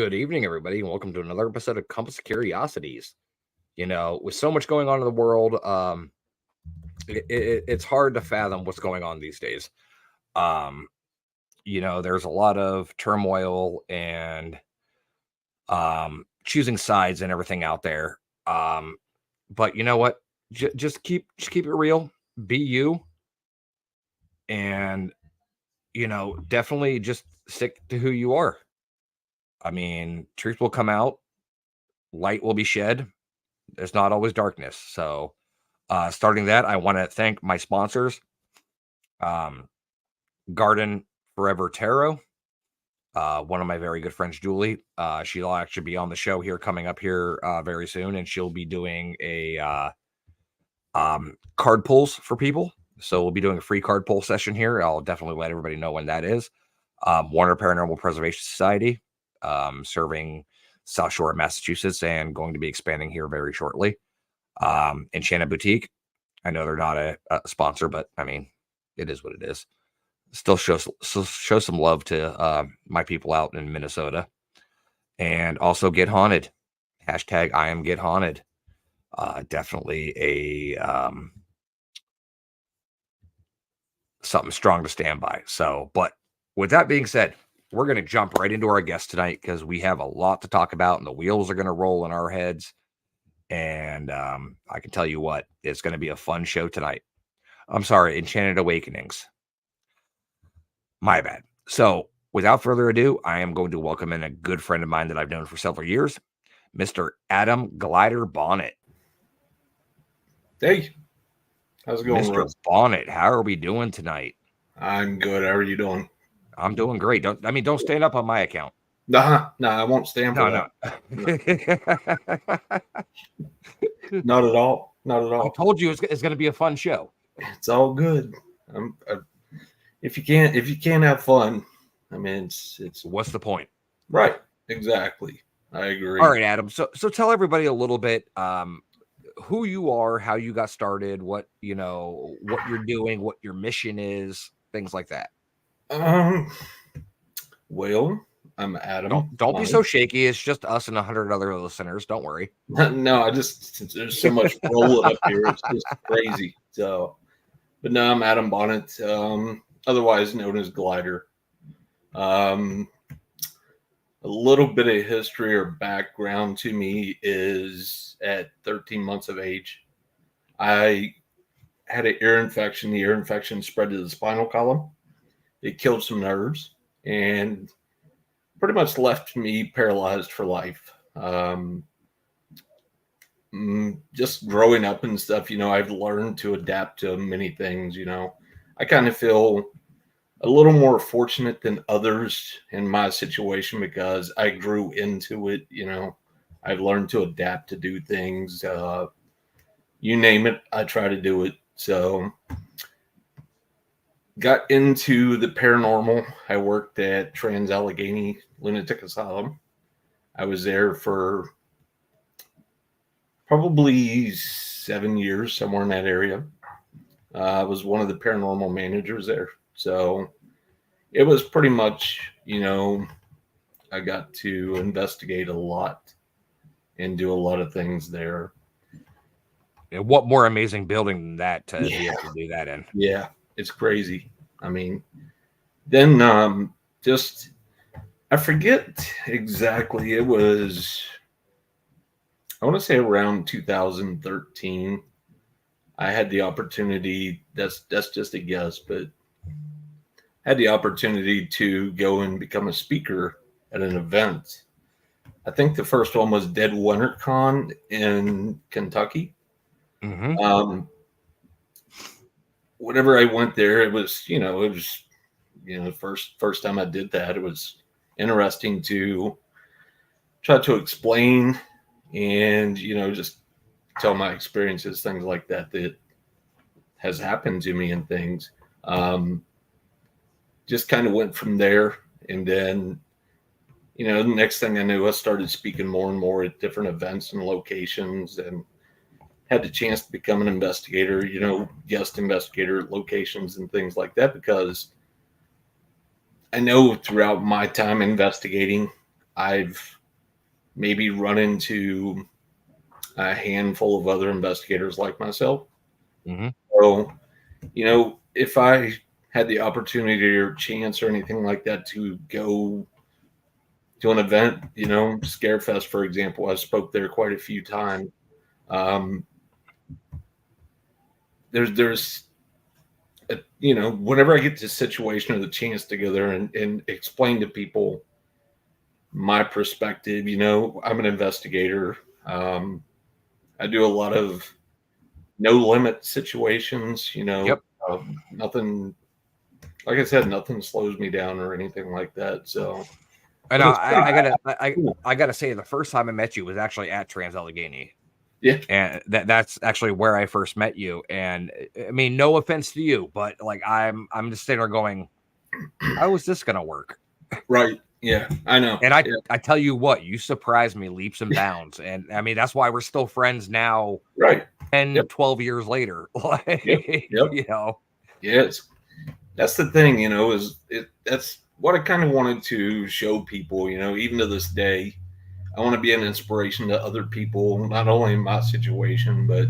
Good evening, everybody, and welcome to another episode of Compass Curiosities. With so much going on in the world, it's hard to fathom what's going on these days. Um, there's a lot of turmoil and choosing sides and everything out there. But you know what? Just keep it real. Be you, and definitely just stick to who you are. I mean, truth will come out, light will be shed. There's not always darkness. So, starting that, I want to thank my sponsors, um, Garden Forever Tarot. One of my very good friends, Julie. She'll actually be on the show here coming up here very soon, and she'll be doing a card pulls for people. So we'll be doing a free card pull session here. I'll definitely let everybody know when that is. Warner Paranormal Preservation Society, serving South Shore of Massachusetts, and going to be expanding here very shortly. Enchanted Boutique. I know they're not a sponsor, but I mean, it is what it is. Still show some love to my people out in Minnesota. And also Get Haunted. Hashtag I am Get Haunted. Definitely a something strong to stand by. So, but with that being said, we're going to jump right into our guest tonight because we have a lot to talk about and the wheels are going to roll in our heads. And I can tell you what, it's going to be a fun show tonight. I'm sorry, Enchanted Awakenings. My bad. So, without further ado, I am going to welcome in a good friend of mine that I've known for several years, Mr. Adam Glider Bonnet. Hey, how's it going, Mr. Russ? Bonnet, how are we doing tonight? I'm good. How are you doing? I'm doing great. Don't stand up on my account. Nah, I won't stand for No. Not at all. Not at I all. told you it's going to be a fun show. It's all good. If you can't have fun, I mean, it's What's the point? right. Exactly. I agree. All right, Adam. So tell everybody a little bit who you are, how you got started, what you're doing, what your mission is, things like that. Well, I'm Adam. Don't be so shaky. It's just us and 100 other listeners. Don't worry. No, there's so much rolling up here. It's just crazy. So, but no, I'm Adam Bonnet, otherwise known as Glider. A little bit of history or background to me is at 13 months of age, I had an ear infection. The ear infection spread to the spinal column. It killed some nerves and pretty much left me paralyzed for life. Just growing up and stuff, I've learned to adapt to many things. I kind of feel a little more fortunate than others in my situation because I grew into it. I've learned to adapt to do things. You name it, I try to do it. So got into the paranormal. I worked at Trans-Allegheny Lunatic Asylum. I was there for probably 7 years, somewhere in that area. I was one of the paranormal managers there. So it was pretty much, I got to investigate a lot and do a lot of things there. And what more amazing building than that to be able to do that in? Yeah, it's crazy. I mean, then I forget exactly. It was, I want to say around 2013. I had the opportunity, that's just a guess, but had the opportunity to go and become a speaker at an event. I think the first one was Dead WinterCon in Kentucky. Mm-hmm. Whenever I went there, it was the first time I did that. It was interesting to try to explain and, just tell my experiences, things like that has happened to me and things. Just kind of went from there. And then, the next thing I knew, I started speaking more and more at different events and locations and had the chance to become an investigator, guest investigator at locations and things like that, because I know throughout my time investigating, I've maybe run into a handful of other investigators like myself. Mm-hmm. So, if I had the opportunity or chance or anything like that to go to an event, Scarefest, for example, I spoke there quite a few times. Um, there's whenever I get the situation or the chance to go there and explain to people my perspective, I'm an investigator. I do a lot of no limit situations, Yep. nothing, like I said, nothing slows me down or anything like that. So, And but it's I gotta say, the first time I met you was actually at Trans Allegheny. yeah, And that's actually where I first met you. And I mean, no offense to you, but like I'm just sitting there going, how is this gonna work? right. Yeah, I know. And Yeah, I tell you what, you surprised me leaps and bounds. And I mean, that's why we're still friends now, right. 10, Yep, 12 years later. yep, Like, yep. Yes, that's the thing, that's what I kind of wanted to show people, even to this day. I want to be an inspiration to other people, not only in my situation, but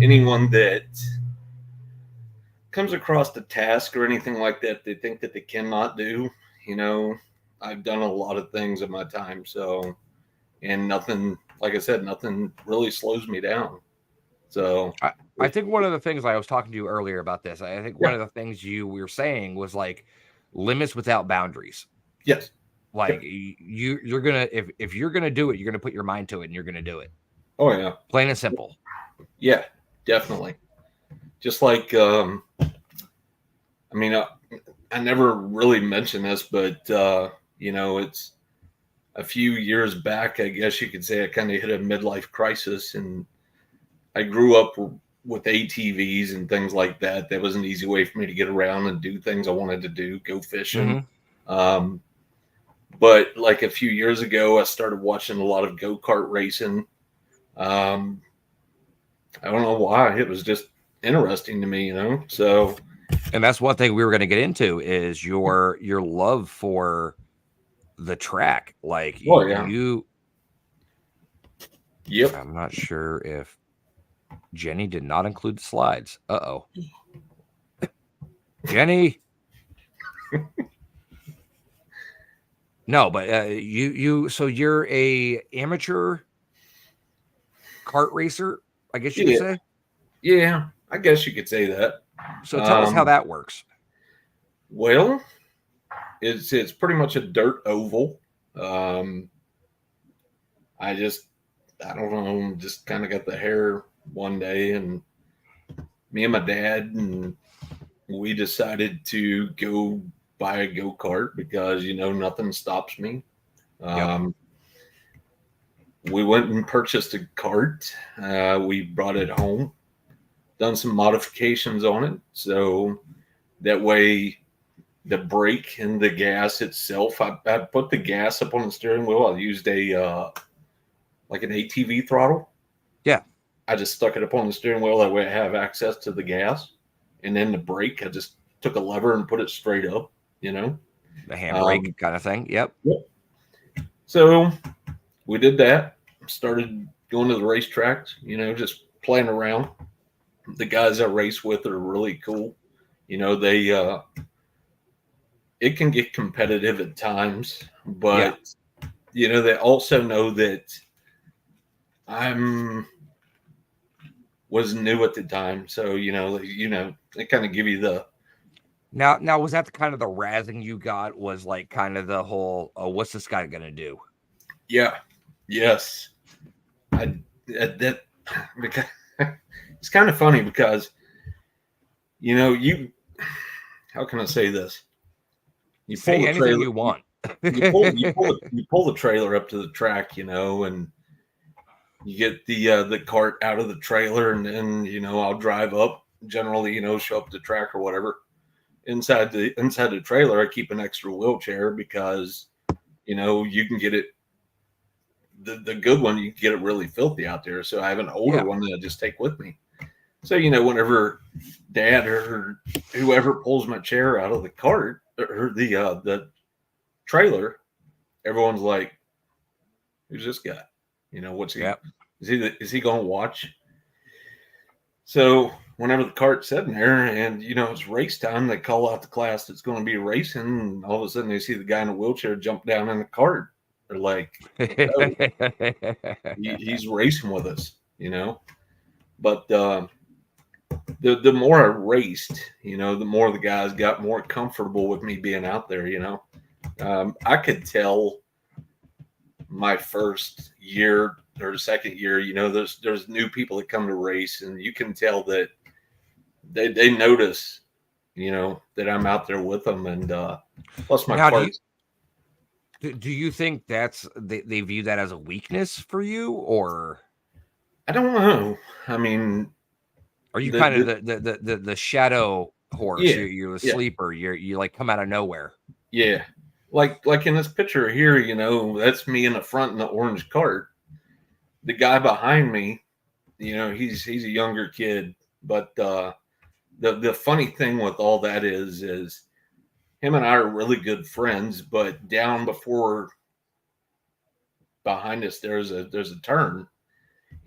anyone that comes across the task or anything like that they think that they cannot do. You know, I've done a lot of things in my time, so and nothing, like I said, nothing really slows me down. So, I think one of the things I was talking to you earlier about this, I think one yeah, of the things you were saying was like limits without boundaries. yes, Like yep. you're gonna if you're gonna do it, you're gonna put your mind to it and you're gonna do it. Oh yeah, Plain and simple. yeah, definitely. Just like, I mean, I never really mentioned this, but it's a few years back. I guess you could say I kind of hit a midlife crisis, and I grew up with ATVs and things like that. That was an easy way for me to get around and do things I wanted to do, go fishing. Mm-hmm. Um, but like a few years ago, I started watching a lot of go kart racing. Um, I don't know why. It was just interesting to me. So, And that's one thing we were going to get into is your love for the track. Like oh yeah, yep. I'm not sure if Jenny did not include the slides. Uh-oh. Jenny. No, but so you're a amateur kart racer, I guess you could Yeah, say. yeah. I guess you could say that. So tell us how Um, that works. well, it's pretty much a dirt oval. Um, I just I don't know, just kind of got the hair one day, and me and my dad, and we decided to go buy a go kart because nothing stops me. Yep. Um, we went and purchased a cart. We brought it home, done some modifications on it, so that way the brake and the gas itself. I put the gas up on the steering wheel. I used a like an ATV throttle. Yeah. I just stuck it up on the steering wheel. That way I have access to the gas. And then the brake, I just took a lever and put it straight up, you know. The handbrake Um, kind of thing. Yep. so we did that, started going to the racetracks, just playing around. The guys I race with are really cool. They, it can get competitive at times, Yeah. but, they also know that I'm was new at the time. So, they kind of give you the, Now was that the kind of the razzing you got was like kind of the whole, oh, what's this guy gonna do? yeah, yes. That because it's kind of funny because you how can I say this? You pull Say the anything trailer, you want. you pull the trailer up to the track, and you get the cart out of the trailer, and then I'll drive up. Generally, show up the track or whatever. Inside the trailer, I keep an extra wheelchair because you can get it the good one, you can get it really filthy out there. So I have an older Yeah. one that I just take with me. So whenever Dad or whoever pulls my chair out of the cart or the trailer, everyone's like, Who's this guy? What's he? Yep. Is he going to watch? So whenever the cart's sitting there and, it's race time, they call out the class that's going to be racing. And all of a sudden they see the guy in a wheelchair jump down in the cart. They're like, oh, he's racing with us, But the more I raced, the more the guys got more comfortable with me being out there, I could tell my first year or second year, there's new people that come to race, and you can tell that they notice, that I'm out there with them, and plus my Now, carts. do you think they view that as a weakness for you, or I don't know. I mean, are you kind of the shadow horse? yeah, You're the yeah, sleeper. You like come out of nowhere. yeah. Like in this picture here, that's me in the front in the orange cart. The guy behind me, he's a younger kid, but the funny thing with all that is him and I are really good friends, but down before behind us there's a turn,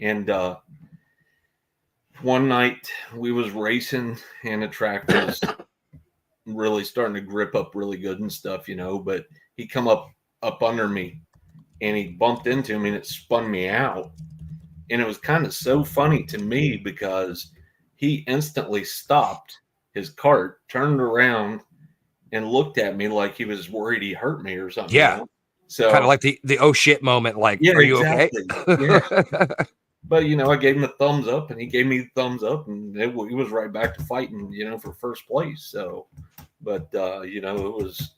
and one night we was racing and the track was really starting to grip up really good and stuff, but he come up under me and he bumped into me and it spun me out. And it was kind of so funny to me because he instantly stopped his cart, turned around, and looked at me like he was worried he hurt me or something. Yeah. So kind of like the oh shit moment. Like, yeah, are you exactly. okay? Yeah. But I gave him a thumbs up, and he gave me a thumbs up, and he was right back to fighting, for first place. So, but it's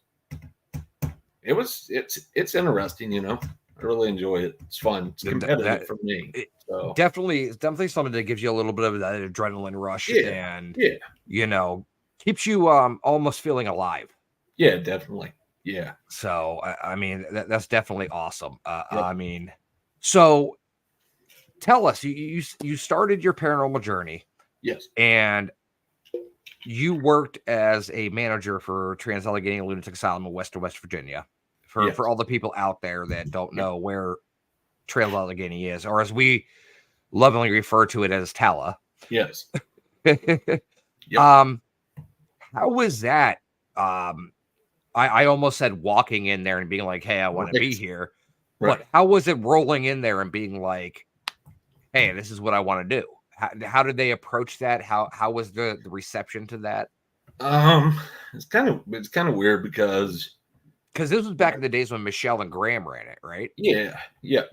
interesting. I really enjoy it. It's fun. It's competitive for me. So It's definitely something that gives you a little bit of that adrenaline rush, and keeps you almost feeling alive. Yeah, definitely. Yeah. So I mean that's definitely awesome. Yep. I mean, so tell us, you started your paranormal journey. Yes. And you worked as a manager for Trans-Allegheny Lunatic Asylum in West Virginia. For all the people out there that don't know where Trans-Allegheny is, or as we lovingly refer to it as Tala. Yes. Yep. How was that? I almost said walking in there and being like, hey, I want to be here. Right. But how was it rolling in there and being like, hey, this is what I want to do? How did they approach that? How was the reception to that? It's kind of weird because this was back in the days when Michelle and Graham ran it, right? Yeah. Yep.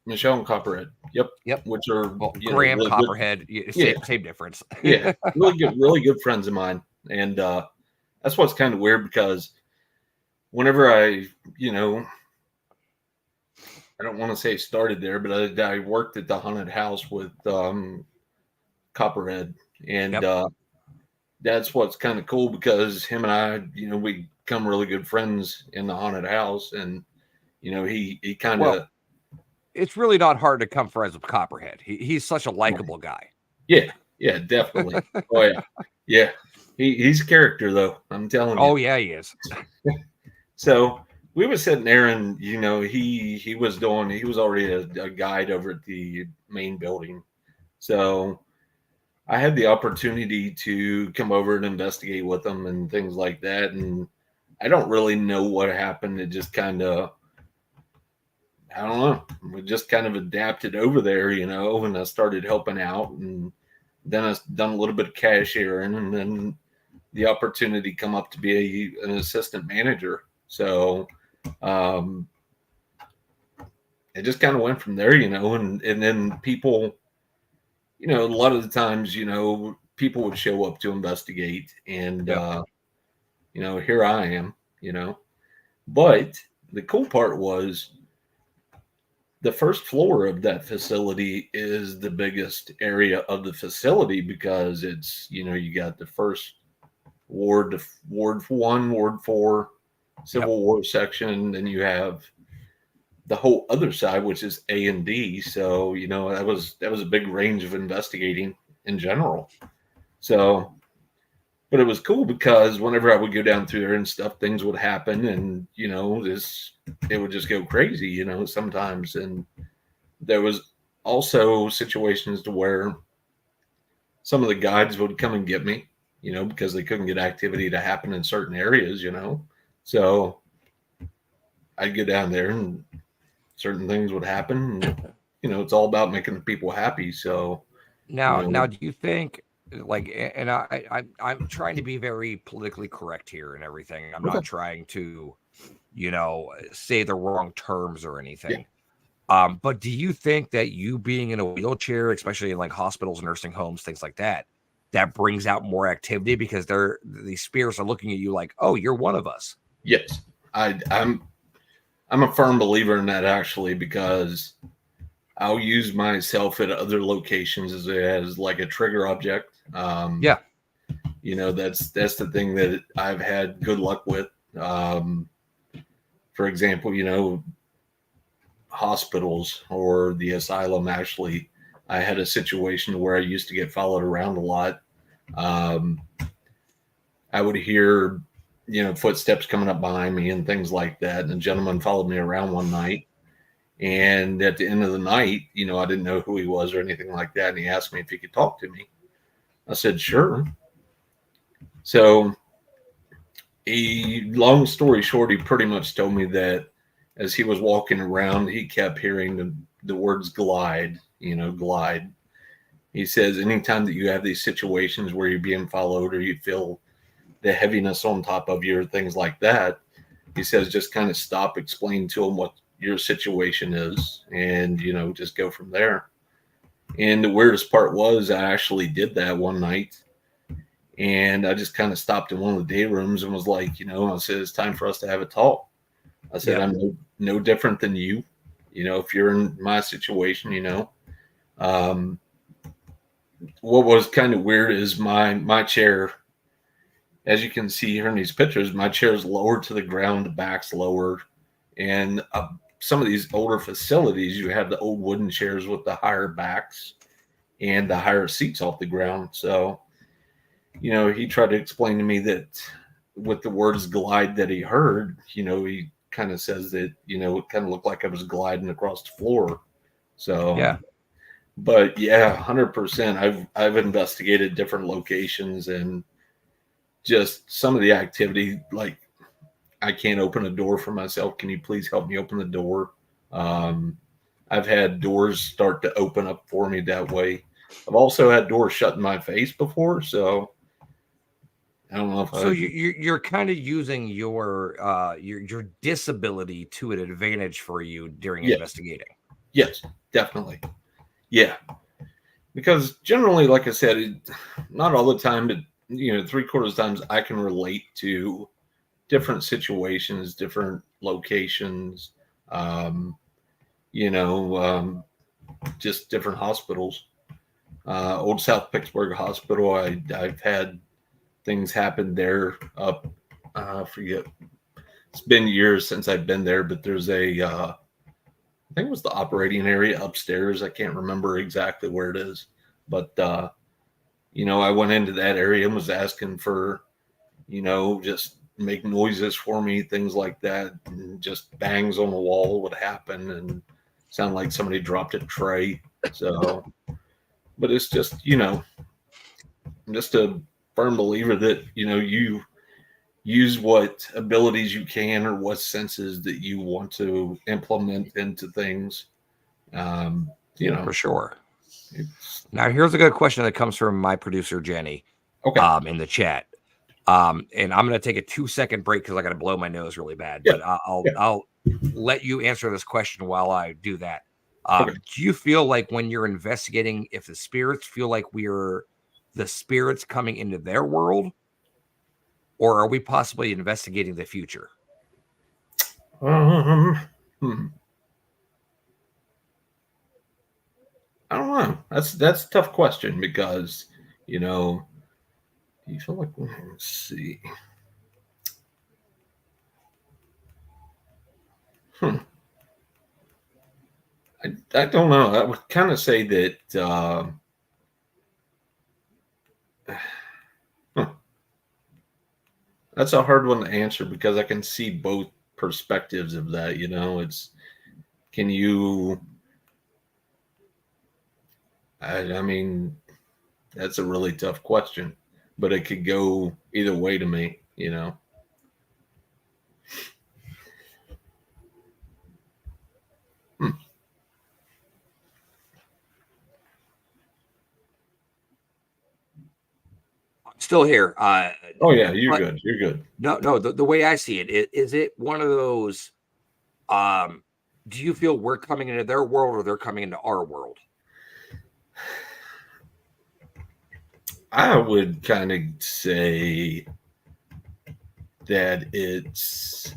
Michelle and Copperhead. Yep. Which are Graham, really Copperhead, same difference. Yeah, really good friends of mine, and that's what's kind of weird because whenever I don't want to say started there, but I worked at the haunted house with Copperhead, and that's what's kind of cool because him and I, we become really good friends in the haunted house, and he kind of. It's really not hard to come friends with Copperhead. He's such a likable guy. Yeah, definitely. Oh yeah. He's a character though. I'm telling you. Oh yeah, he is. So we were sitting there, and he was already a guide over at the main building. So I had the opportunity to come over and investigate with him and things like that. And I don't really know what happened. It just kind of, I don't know. We just kind of adapted over there, and I started helping out. And then I done a little bit of cashiering, and then the opportunity come up to be an assistant manager. So it just kind of went from there, and then people, a lot of the times, people would show up to investigate, and here I am, but the cool part was the first floor of that facility is the biggest area of the facility because it's, you got the first ward 1, ward 4 Civil War section, and then you have the whole other side, which is A and D. So, that was a big range of investigating in general. So But it was cool because whenever I would go down through there and stuff, things would happen, and it would just go crazy, sometimes. And there was also situations to where some of the guides would come and get me, because they couldn't get activity to happen in certain areas. So I'd go down there and certain things would happen. And, it's all about making the people happy. So, Now, do you think, like, and I'm trying to be very politically correct here and everything. I'm okay. not trying to, say the wrong terms or Yeah. anything. But do you think that you being in a wheelchair, especially in like hospitals, nursing homes, things like that, that brings out more activity because these spirits are looking at you like, oh, you're one of us. Yes. I'm a firm believer in that, actually, because I'll use myself at other locations as like a trigger object. Yeah. That's the thing that I've had good luck with. For example, hospitals or the asylum. Actually, I had a situation where I used to get followed around a lot. Um, I would hear, footsteps coming up behind me and things like that. And a gentleman followed me around one night. And at the end of the night, I didn't know who he was or anything like that. And he asked me if he could talk to me. I said, sure. So, a long story short, he pretty much told me that as he was walking around, he kept hearing the words glide, glide. He says, anytime that you have these situations where you're being followed or you feel the heaviness on top of you or things like that, he says, just kind of stop, explain to him what your situation is, and, just go from there. And the weirdest part was I actually did that one night. And I just kind of stopped in one of the day rooms and was like, I said, it's time for us to have a talk. I said, Yeah. I'm no different than you. If you're in my situation. Um, what was kind of weird is my chair, as you can see here in these pictures, my chair is lower to the ground, the back's lower. And some of these older facilities, you have the old wooden chairs with the higher backs and the higher seats off the ground. So, he tried to explain to me that with the words glide that he heard, he kind of says that, it kind of looked like I was gliding across the floor. So, Yeah. but yeah, 100%. I've investigated different locations and just some of the activity. Like, I can't open a door for myself. Can you please help me open the door? Um, I've had doors start to open up for me that way. I've also had doors shut in my face before, so I don't know if So I. you're kind of using your disability to an advantage for you during Yes, investigating. yes, definitely, yeah. Because generally, like I said, not all the time, but 3/4 times I can relate to different situations, different locations, um, you know, um, just different hospitals. Old South Pittsburgh Hospital, I've had things happen there. Up, I forget. It's been years since I've been there, but there's I think it was the operating area upstairs. I can't remember exactly where it is, but I went into that area and was asking for, just make noises for me, things like that, and just bangs on the wall would happen and sound like somebody dropped a tray. So, but it's just, I'm just a firm believer that you use what abilities you can or what senses that you want to implement into things. Um, you know, For sure. it's Now, here's a good question that comes from my producer, Jenny, okay. in the chat. And I'm going to take a 2-second break because I got to blow my nose really bad, Yeah. but I'll, Yeah. I'll let you answer this question while I do that. Okay. Do you feel like when you're investigating, if the spirits feel like we're the spirits coming into their world, or are we possibly investigating the future? Um, hmm. I don't know. That's a tough question because you feel like let's see. Hmm. I don't know. I would kind of say that. Huh. That's a hard one to answer because I can see both perspectives of that. It's can you? I mean, that's a really tough question, but it could go either way to me. Hmm. Still here. Oh yeah, you're But good. You're good. no. The way I see it, is it one of those? Um, do you feel we're coming into their world or they're coming into our world? I would kind of say that it's.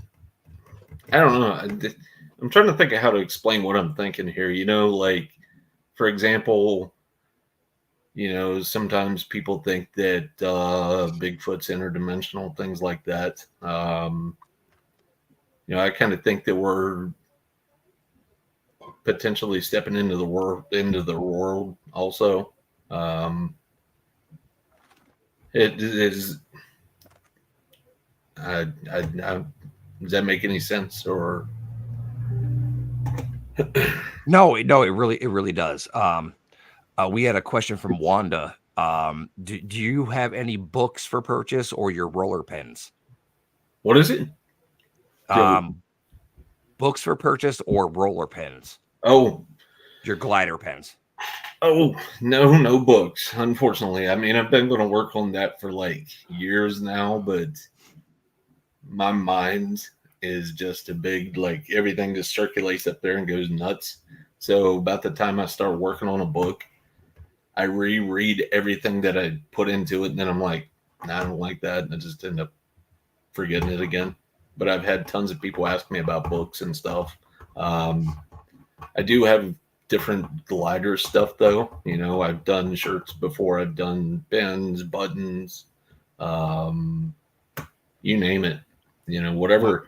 I don't know. I'm trying to think of how to explain what I'm thinking here. Like for example, sometimes people think that Bigfoot's interdimensional, things like that. I kind of think that we're potentially stepping into the world also. Um, it is. Does that make any sense? Or No, it really does. We had a question from Wanda. Do you have any books for purchase or your roller pens? what is it? Joe? Um, Books for purchase or roller pens? Oh, Your glider pens. oh, no, no books. Unfortunately, I mean, I've been going to work on that for like years now, but my mind is just a big like everything just circulates up there and goes nuts. So about the time I start working on a book, I reread everything that I put into it, and then I'm like, nah, I don't like that, and I just end up forgetting it again. But I've had tons of people ask me about books and stuff. Um, I do have different glider stuff though. I've done shirts before. I've done pins, buttons, um, you name it. When, Whatever.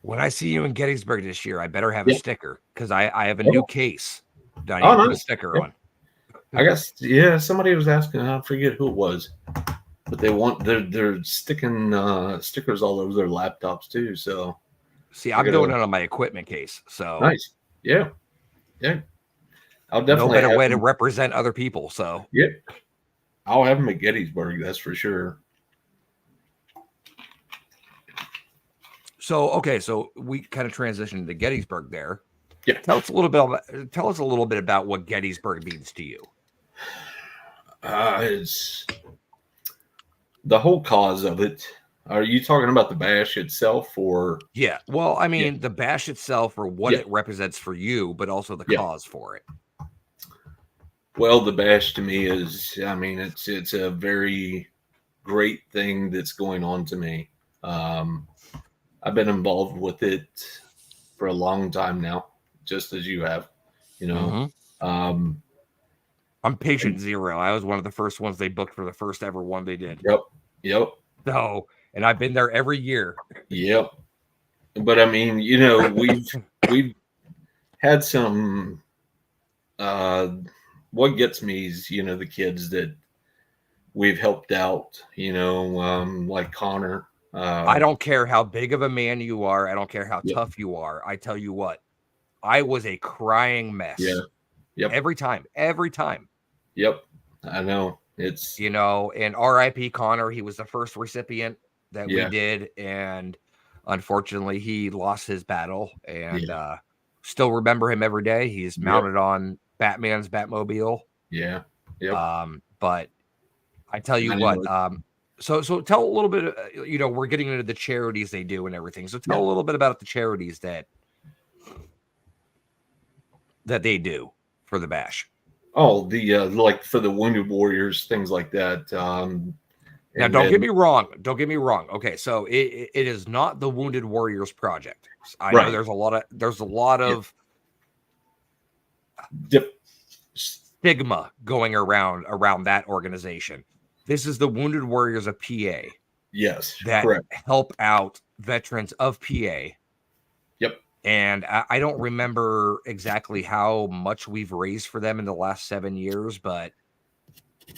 when I see you in Gettysburg this year, I better have a Yeah. sticker because I have a new Oh, case that I need oh, to put a nice. sticker Yeah. on. I guess yeah. Somebody was asking. I forget who it was, but they're sticking stickers all over their laptops too. So See, I I'm doing gotta it on my equipment case, so nice. Yeah, yeah. I'll no definitely better have way to them. represent other people. So, Yeah, I'll have them at Gettysburg. That's for sure. okay, so we kind of transitioned to Gettysburg there. Yeah. Tell us a little bit about what Gettysburg means to you. It's the whole cause of it. Are you talking about the bash itself, or Yeah, well, I yeah, mean, the bash itself or what yeah, it represents for you, but also the yeah? cause for it. Well, the bash to me is, I mean, it's a very great thing that's going on to me. Um, I've been involved with it for a long time now, just as you have, you know. Mm-hmm. Um, I'm patient and, zero. I was one of the first ones they booked for the first ever one they did. yep, yep, So, and I've been there every year. yep. But I mean, we've had some. Uh, what gets me is the kids that we've helped out. Like Connor. I don't care how big of a man you are. I don't care how Yep, tough you are. I tell you what, I was a crying yeah, mess yep, every time, every time. yep. I know it's And RIP Connor, he was the first recipient that we yeah, did. And unfortunately, he lost his battle. And yeah, still remember him every day. He's yep, mounted on Batman's Batmobile. yeah, yep. But I tell you I what, know. so tell a little bit, we're getting into the charities they do and everything. So tell Yeah. a little bit about the charities that they do for the bash. Oh, the like for the wounded warriors, things like that. Now, And don't get then me wrong. Don't get me wrong. Okay, so it is not the Wounded Warriors Project. I know right, there's a lot yeah, of dip, stigma going around that organization. This is the Wounded Warriors of PA yes, that correct. help out veterans of PA. Yep. And I don't remember exactly how much we've raised for them in the last 7 years, but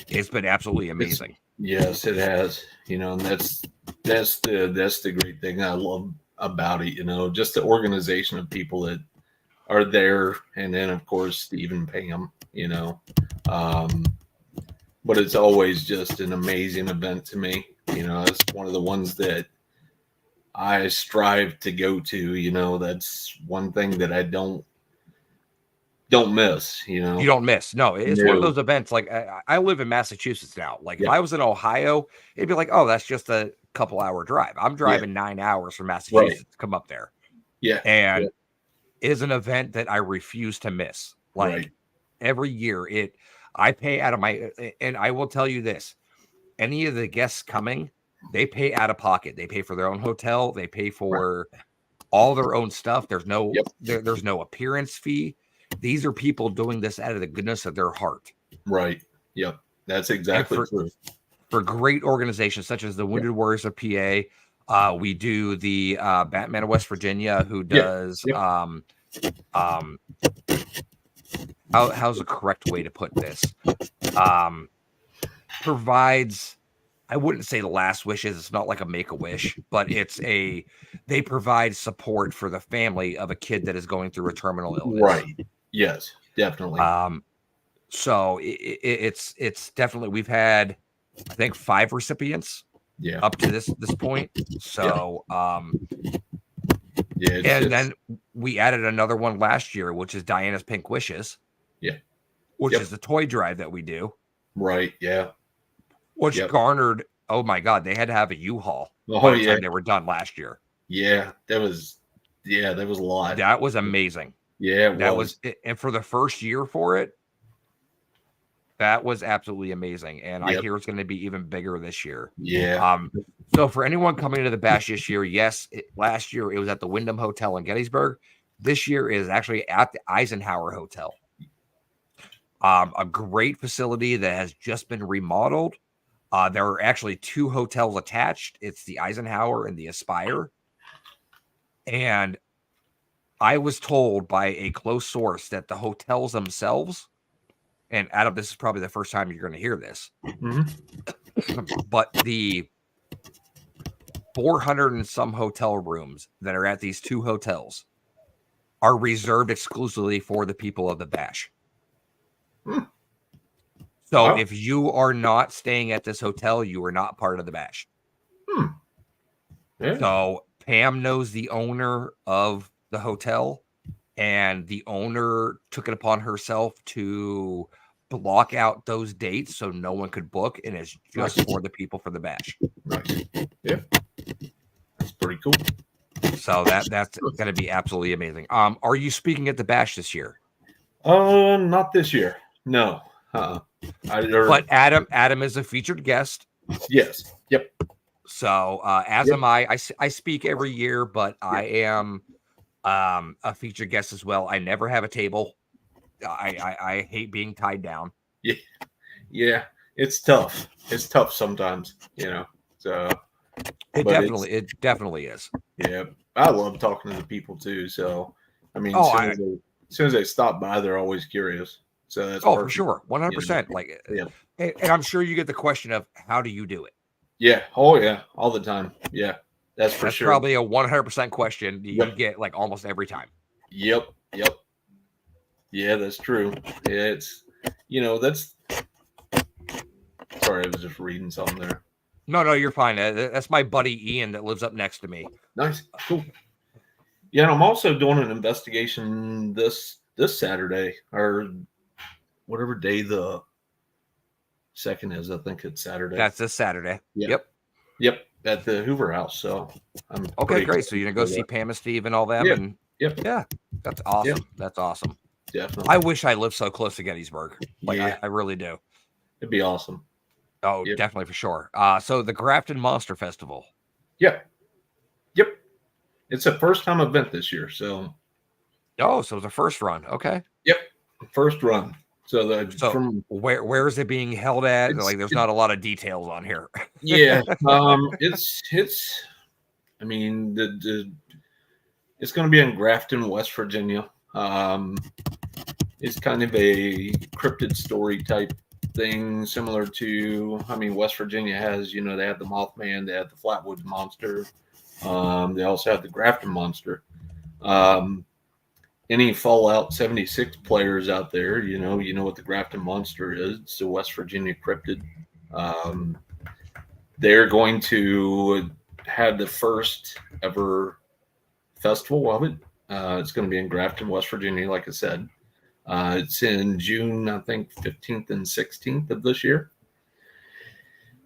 it's been absolutely It's amazing. Yes, it has. And that's the great thing I love about it. Just the organization of people that are there, and then of course Steve and Pam. Um, but it's always just an amazing event to me. It's one of the ones that I strive to go to. That's one thing that I don't miss. You don't miss. No, it's one of No, those events. Like I live in Massachusetts now. Like if yeah, I was in Ohio, it'd be like, oh, that's just a couple hour drive. I'm yeah, driving 9 hours from right, Massachusetts to come up there, yeah, yeah, and it is an event that I refuse to miss. right, Like every year, I pay out of my, and I will tell you this: any of the guests coming, they pay out of pocket. They pay for their own hotel. They pay right, for all their own stuff. There's no yep, there's no appearance fee. These are people doing this out of the goodness of their heart. right, yep. That's And exactly true. for great organizations such as the Yeah, Wounded Warriors of PA, we do the Batman of West Virginia, who yeah, does yep, um how's the correct way to put this? Um provides, I wouldn't say the last wishes, it's not like a make a wish, but they provide support for the family of a kid that is going through a terminal illness. right. Yes, definitely. Um so it's definitely, we've had I think 5 recipients Yeah, up to this point. yeah, So yeah. and then we added another one last year, which is Diana's Pink Wishes, Yeah, which yep, is the toy drive that we do, right. Yeah, which yep. garnered, oh my god, they had to have a U-Haul by Oh the yeah, time they were done last year. yeah. That was a lot. That was amazing. Yeah, it That was. was, and for the first year for it, that was absolutely amazing. And I Yep. hear it's going to be even bigger this year. Yeah. Um, so for anyone coming to the bash this year, yes, last year it was at the Wyndham Hotel in Gettysburg. This year is actually at the Eisenhower Hotel, a great facility that has just been remodeled. There are actually 2 hotels attached. It's the Eisenhower and the Aspire. And I was told by a close source that the hotels themselves, and Adam, this is probably the first time you're going to hear this, Hmm. but the 400 and some hotel rooms that are at these 2 hotels are reserved exclusively for the people of the bash. Hmm. So Wow. if you are not staying at this hotel, you are not part of the bash. Hmm. Yeah. So Pam knows the owner of the hotel, and the owner took it upon herself to block out those dates so no one could book, and it's just Nice. for the people for the bash. Nice. Yeah. That's pretty cool. So that's going to be absolutely amazing. Are you speaking at the bash this year? Not this year. No. But Adam is a featured guest. Yes. Yep. So as Yep. am I. I speak every year, but I am a featured guest as well. I never have a table. I hate being tied down. Yeah. Yeah. It's tough. It's tough sometimes. So, It but it's definitely is. yeah. I love talking to the people too. So, I mean, Oh, as soon as they stop by, they're always curious. So that's for perfect. sure, 100%. Like, Yeah. and I'm sure you get the question of how do you do it? Yeah. Oh yeah. All the time. Yeah. That's for That's sure. probably a 100% question you Yep. get like almost every time. Yep. Yep. Yeah, that's true. Yeah, that's. Sorry, I was just reading something there. No, you're fine. That's my buddy Ian that lives up next to me. Nice, cool. Yeah, and I'm also doing an investigation this Saturday or whatever day the second is. I think it's Saturday. That's this Saturday. Yeah. Yep, at the Hoover House. So I'm Okay, great. So you're gonna go see Pam and Steve and all them, and Yep. yeah, that's awesome. Yep. That's awesome. Definitely. I wish I lived so close to Gettysburg. Like Yeah. I really do. It'd be awesome. Oh, Yep. definitely for sure. So the Grafton Monster Festival. Yep. It's a first time event this year. So Oh, so it's a first run. Okay. yep, first run. So where is it being held at? Like, there's not a lot of details on here. Yeah, it's. I mean, it's going to be in Grafton, West Virginia. It's kind of a cryptid story type something similar to, I mean, West Virginia has, you know, they have the Mothman, they have the Flatwoods Monster, they also have the Grafton Monster. Um, any Fallout 76 players out there, you know what the Grafton Monster is. It's a West Virginia cryptid. Um, they're going to have the first ever festival of it. It's going to be in Grafton, West Virginia, like I said. It's in June, I think, 15th and 16th of this year.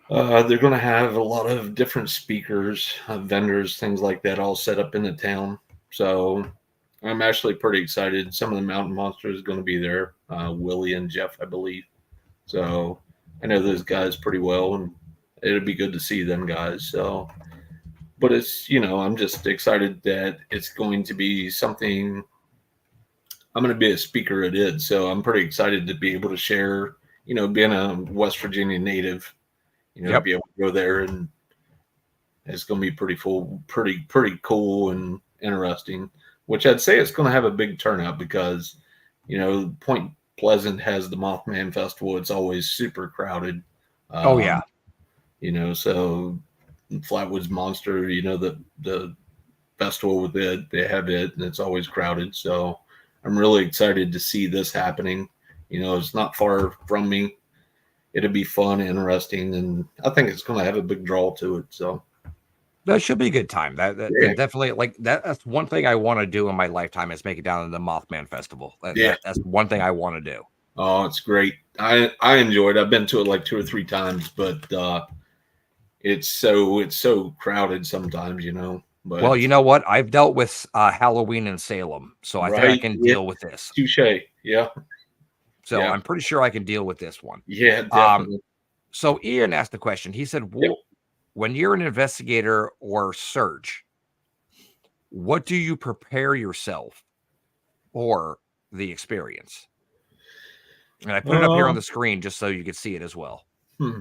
They're going to have a lot of different speakers, vendors, things like that, all set up in the town. So I'm actually pretty excited. Some of the mountain monsters are going to be there. Willie and Jeff, I believe. So I know those guys pretty well, and it'd be good to see them guys. So, but it's, you know, I'm just excited that it's going to be something. I'm going to be a speaker at it, so I'm pretty excited to be able to share. You know, being a West Virginia native, you know, Yep. be able to go there, and it's going to be pretty cool and interesting. Which I'd say it's going to have a big turnout because, you know, Point Pleasant has the Mothman Festival. It's always super crowded. Oh yeah. You know, so Flatwoods Monster, you know, the festival with it, they have it, and it's always crowded. So I'm really excited to see this happening. You know, it's not far from me. It'll be fun, interesting, and I think it's going to have a big draw to it. So That should be a good time. That yeah, definitely like that's one thing I want to do in my lifetime is make it down to the Mothman Festival. yeah. That's one thing I want to do. Oh, it's great. I enjoyed. I've been to it like 2 or 3 times, but it's so crowded sometimes, you know. Well, But you know what? I've dealt with Halloween in Salem, so I think I right, can yeah, deal with this. touche. Yeah, So yeah, I'm pretty sure I can deal with this one. yeah, Um, definitely. so Ian asked the question. He said, Yep. When you're an investigator or search, what do you prepare yourself for the experience?" And I put it up here on Um, the screen just so you can see it as well. hmm.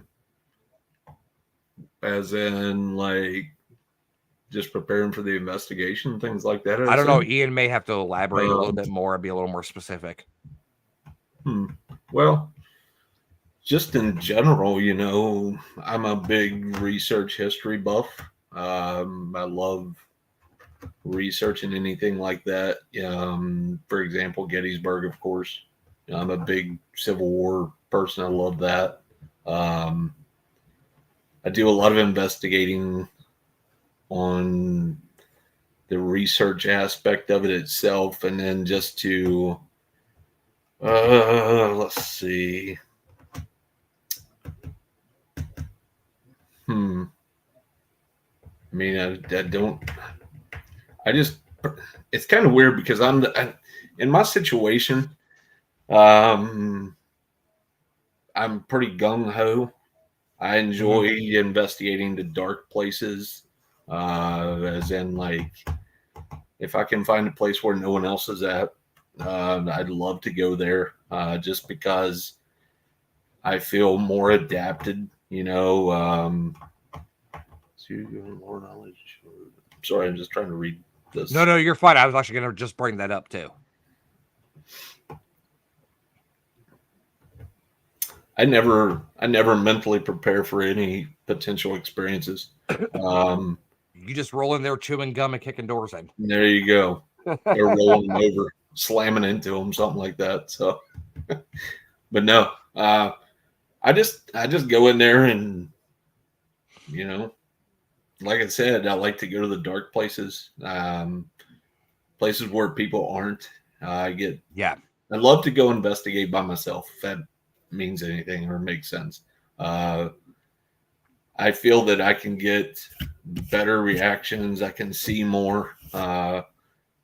As in, like, just preparing for the investigation, things like that. I I'd don't know. say. Ian may have to elaborate a little Um, bit more and be a little more specific. hmm. Well, just in general, you know, I'm a big research history buff. I love researching anything like that. For example, Gettysburg, of course. I'm a big Civil War person. I love that. Um, I do a lot of investigating on the research aspect of it itself, and then just to let's see. Hmm. I mean, I don't. I just. It's kind of weird because in my situation. Um, I'm pretty gung ho. I Mhm. enjoy investigating the dark places, as in, like, if I can find a place where no one else is at, I'd love to go there, just because I feel more adapted. You know, so you gain more knowledge. Sorry, I'm just trying to read No, this. no, you're fine. I was actually going to just bring that up too. I never mentally prepare for any potential experiences. Um, You just roll in there chewing gum and kicking doors in. there you go. Or rolling them over, slamming into them, something like that. So, but no, I just go in there and, you know, like I said, I like to go to the dark places, places where people aren't. Yeah. I love to go investigate by myself, if that means anything or makes sense. Uh, I feel that I can get better reactions. I can see more,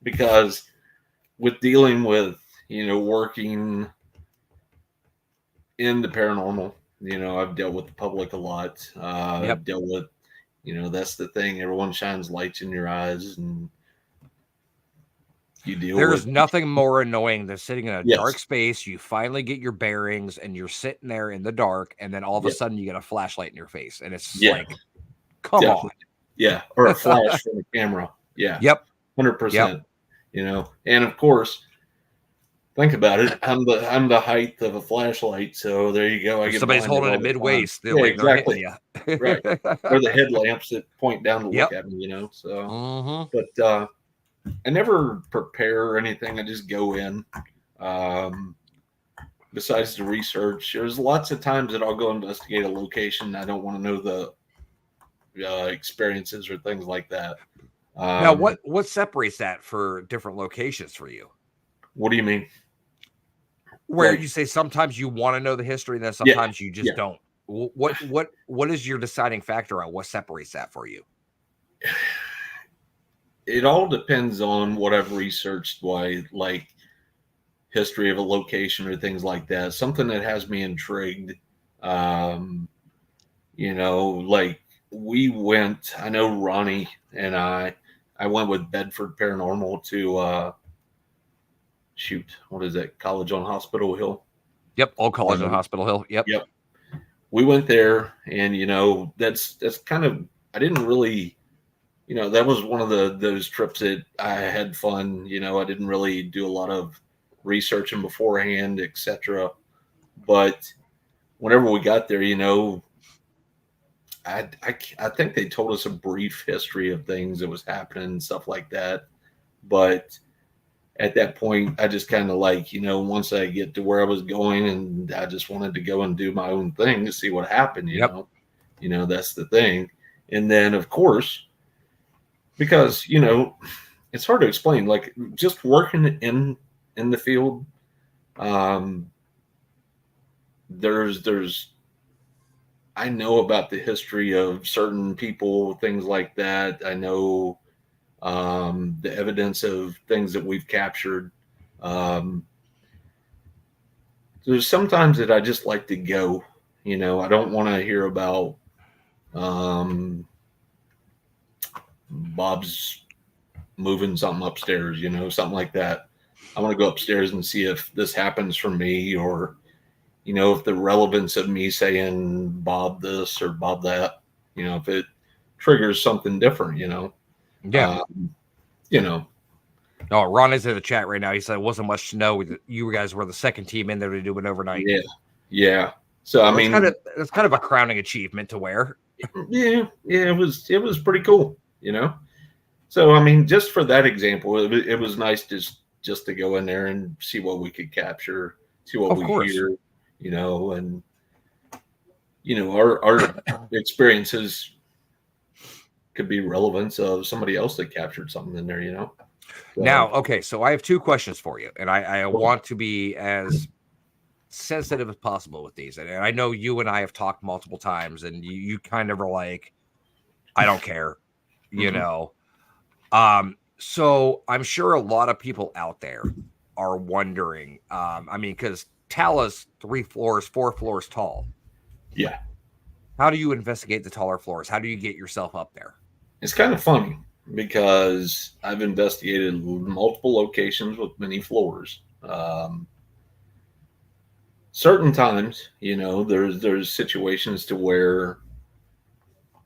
because with dealing with, working in the paranormal, I've dealt with the public a lot. Yep. Dealt with, that's the thing. Everyone shines lights in your eyes, and you deal with. There's nothing more annoying than sitting in a dark Yes. space. You finally get your bearings and you're sitting there in the dark, and then all of a Yeah. sudden you get a flashlight in your face. And it's Yeah. like, come on. Definitely. Yeah. Or a flash from the camera. Yeah. Yep. Yep. 100%. And of course, Think about it. I'm the height of a flashlight, so there you go. I If get somebody's blinded holding all it the mid time. waist, Yeah, they're hitting exactly. you. Right. Or the headlamps that point down to look Yep. at me, So, Mm-hmm. but I never prepare or anything. I just go in. Um, Besides the research, there's lots of times that I'll go investigate a location. I don't want to know the experiences or things like that. Now, Um, what separates that for different locations for you? what do you mean? Where Like, you say sometimes you want to know the history, and then yeah, sometimes you just yeah. don't. What is your deciding factor on what separates that for you? It all depends on what I've researched. Why, like history of a location or things like that. Something that has me intrigued. Um, like we went. I know Ronnie and I went with Bedford Paranormal to shoot. What is that? College on Hospital Hill. Yep, Old College and Um, Hospital Hill. Yep. yep. We went there, and that's kind of. I didn't really. That was one of those trips that I had fun. I didn't really do a lot of researching beforehand, etc. But whenever we got there, I think they told us a brief history of things that was happening and stuff like that. But at that point, I just kind of like, once I get to where I was going, and I just wanted to go and do my own thing to see what happened. Yep. That's the thing. And then, of course, because it's hard to explain. Like just working in the field, um, there's I know about the history of certain people, things like that. I know the evidence of things that we've captured. Um, there's sometimes that I just like to go. I don't want to hear about um, Bob's moving something upstairs, something like that. I want to go upstairs and see if this happens for me, or if the relevance of me saying Bob this or Bob that, if it triggers something different, Yeah. um, you know, Oh, Ron is in the chat right now. He said it wasn't much to know. You guys were the second team in there to do it overnight. yeah, yeah. So I Well, mean, that's kind of a crowning achievement to wear. yeah, it was pretty cool, So I mean, just for that example, it was nice just to go in there and see what we could capture, see what Of we course. hear, and our experiences could be relevance of somebody else that captured something in there, So, Now, okay, so I have two questions for you, and I well, want to be as sensitive as possible with these. And I know you and I have talked multiple times, and you kind of are like, I don't care, you mhm. know. So I'm sure a lot of people out there are wondering. I mean, because Tala's 3 floors, 4 floors tall. Yeah, How do you investigate the taller floors? How do you get yourself up there? it's kind of funny because I've investigated multiple locations with many floors. Certain times, there's situations to where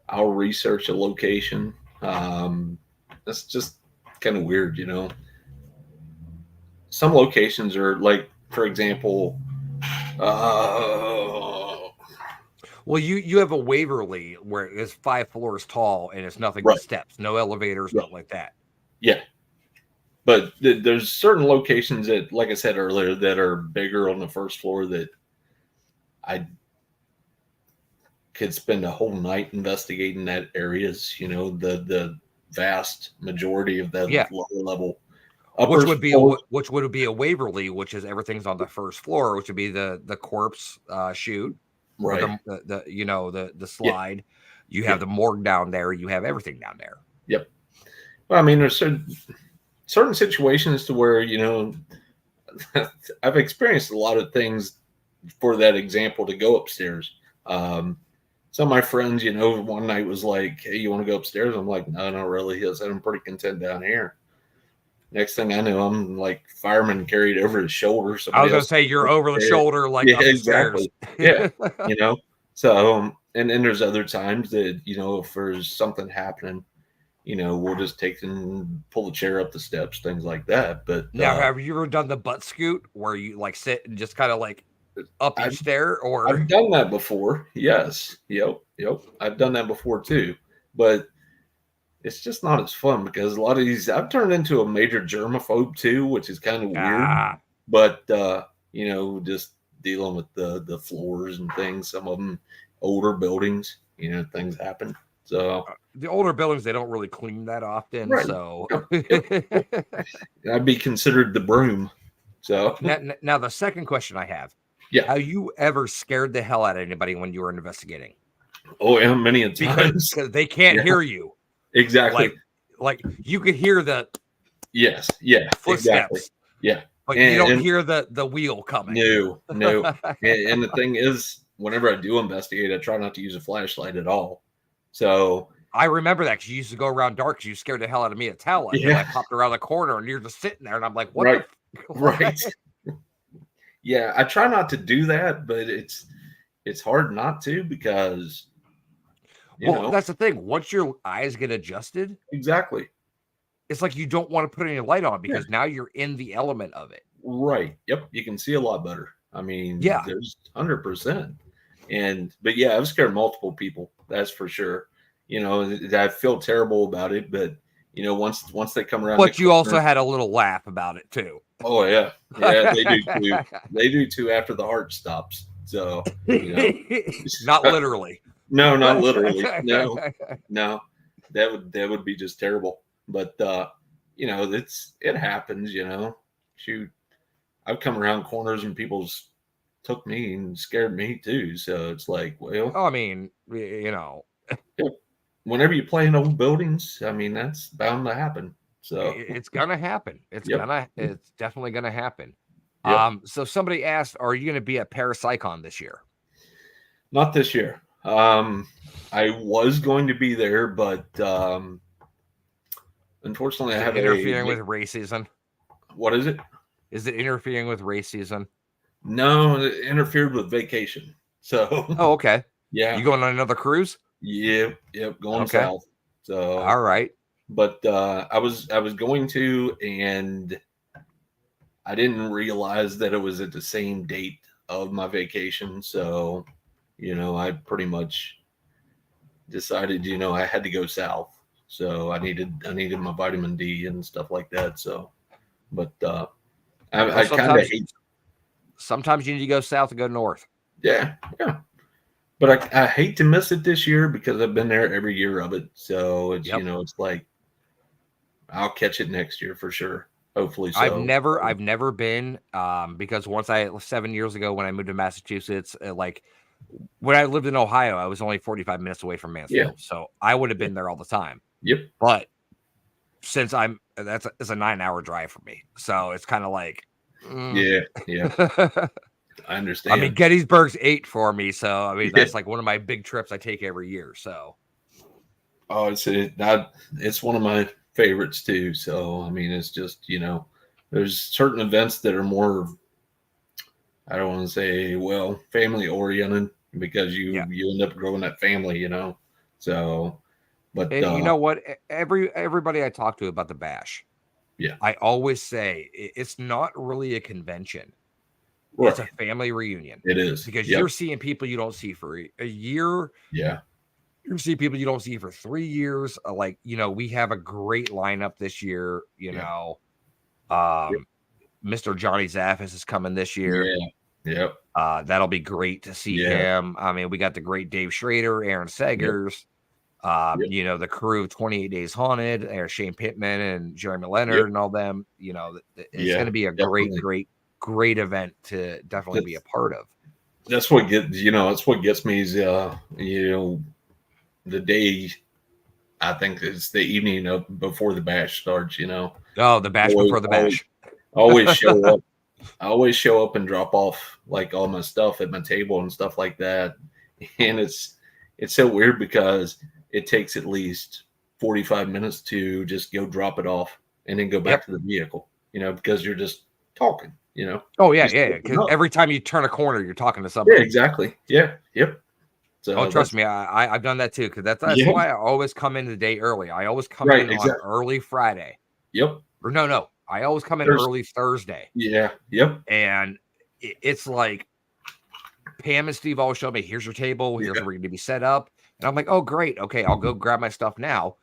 I'll research a location. That's just kind of weird, Some locations are like, for example, uh, Well, you have a Waverly where it's 5 floors tall and it's nothing but right, steps, no elevators, right, nothing like that. yeah. But there's certain locations that, like I said earlier, that are bigger on the first floor that I could spend a whole night investigating that areas. The vast majority of that Yeah, lower level, upper floors, which would be a Waverly, which is everything's on the first floor, which would be the corpse chute or right? the Yeah, slide. You yeah, have the morgue down there. You have everything down there. yep. Well, I mean, there's certain situations to where I've experienced a lot of things. For that example, to go upstairs. Some of my friends, one night was like, "Hey, you want to go upstairs?" I'm like, "No, not really." He said, "I'm pretty content down here." Next thing I know, I'm like fireman carried over his shoulder. I was Somebody gonna else. say you're over the Upstairs. shoulder, like Yeah, up the stairs. exactly. Yeah, you know. So, and then there's other times that if there's something happening, we'll just take and pull the chair up the steps, things like that. But Now, have you ever done the butt scoot where you like sit and just kind of like up I've each stair, or I've done that before. Yes. Yep. I've done that before too. But it's just not as fun because a lot of these I've turned into a major germaphobe too, which is kind of weird. ah, But just dealing with the floors and things, some of them older buildings, things happen. So the older buildings they don't really clean that often, right. so. Yep. I'd be considered the broom. So Now the second question I have: yeah. have you ever scared the hell out of anybody when you were investigating? Oh yeah, many a Because times. they can't Yeah, hear you. exactly. Like you could hear the Yes. Yeah. Exactly. footsteps, Yeah. but you don't And hear the wheel coming. no, no. And the thing is, whenever I do investigate, I try not to use a flashlight at all. So I remember that because you used to go around dark because you scared the hell out of me at Tella because I yeah, popped around the corner and you're just sitting there and I'm like, what right, the right. what? Yeah, I try not to do that, but it's hard not to because Well, that's the thing. Once your eyes get adjusted, exactly. it's like you don't want to put any light on Yeah, because now you're in the element of it. right. Yep, you can see a lot better. I mean, Yeah. there's 100%. But yeah, I've scared multiple people. That's for sure. I feel terrible about it, but once they come around the But you also corner, had a little laugh about it too. oh yeah, yeah, they do too. They do too after the heart stops. So Not literally. no, not literally. No, no, that would be just terrible. But it happens. Shoot, I've come around corners and people's took me and scared me too. So it's like, well, I mean, whenever you play in old buildings, I mean that's bound to happen. So it's gonna happen. yep, It's definitely gonna happen. yep. So somebody asked, are you gonna be at Parapsychon this year? Not this year. I was going to be there, but unfortunately, I Is it have interfering with race season? what is it? Is it interfering with race season? No, it interfered with vacation. So Oh, okay. yeah, You going on another cruise? yep, going Okay. south. So, All right. but I was going to, and I didn't realize that it was at the same date of my vacation. So, I pretty much decided, I had to go south. So I needed my vitamin D and stuff like that. So, but Well, I kind of hate, sometimes you need to go south and go north. yeah, yeah. But I hate to miss it this year because I've been there every year of it. So it's Yep. it's like I'll catch it next year for sure. Hopefully I've so. never been because once 7 years ago when I moved to Massachusetts, like when I lived in Ohio, I was only 45 minutes away from Yeah. Mansfield, so I would have been there all the time. Yep. But since it's a 9-hour drive for me, so it's kind of like, Yeah. Yeah. I I mean, understand. Gettysburg's 8 for me, so I mean Yeah. that's like one of my big trips I take every year. So Oh, it's one of my favorites too. So I mean, it's just there's certain events that are more. I don't want to say family oriented because yeah, you end up growing that family. So, but and you know what? Everybody I talk to about the bash, yeah, I always say it's not really a convention. It's a right. family reunion It is. because Yep. you're seeing people you don't see for a year. Yeah. You're seeing people you don't see for 3 years. We have a great lineup this year. Yeah. Yep. Mr. Johnny Zaffis is coming this year. Yeah. Yep. That'll be great to see Yeah. him. I mean, we got the great Dave Schrader, Aaron Yep. Segers, Yep. the crew of 28 Days Haunted, Shane Pittman and Jeremy Yep. Leonard and all them. It's going Yeah. to be a great, Definitely. great, great event to definitely be a part of. That's what gets me is the day. I think it's the evening of before the bash starts. Oh, the bash always, before the always, bash. always show up. I always show up and drop off like all my stuff at my table and stuff like that. And it's so weird because it takes at least 45 minutes to just go drop it off and then go back Yep. to the vehicle, because you're just talking, Oh, yeah, just yeah. open Because up. every time you turn a corner, you're talking to Yeah, somebody. exactly. Yeah. Yep. Oh, So trust me, I've done that too, because that's yeah, why I always come in the day early. I always come right, in on exactly. early Friday. Yep. Or no, I always come in There's early Thursday. yeah, yep, And it's like Pam and Steve always show me, here's your table, here's yeah, where you're gonna be set up. And I'm like, oh great, okay, I'll go grab my stuff now.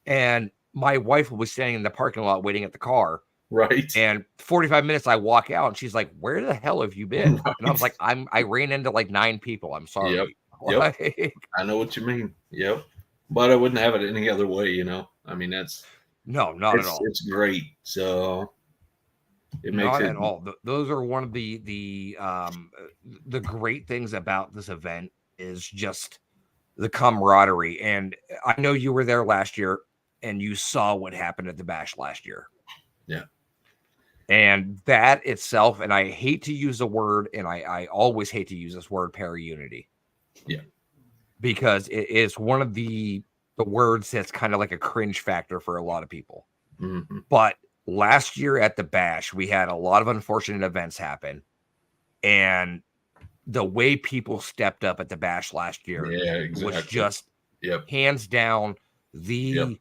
And my wife will be standing in the parking lot waiting at the car. right, And 45 minutes I walk out and she's like, where the hell have you been? And I was like, right. I ran into like 9 people. I'm Yep, sorry. yep. Like, I know what you mean. Yep. But I wouldn't have it any other way, you know. I mean, no, not at all. it's great. So it makes Not it at all. Those are one of the great things about this event is just the camaraderie. And I know you were there last year and you saw what happened at the bash last year. yeah, And that itself, and I hate to use the word, and I always hate to use this word para-unity, yeah, because it is one of the words that's kind of like a cringe factor for a lot of people. hmm, But last year at the bash, we had a lot of unfortunate events happen. And the way people stepped up at the bash last year yeah, was exactly. just Yep, hands down yep, the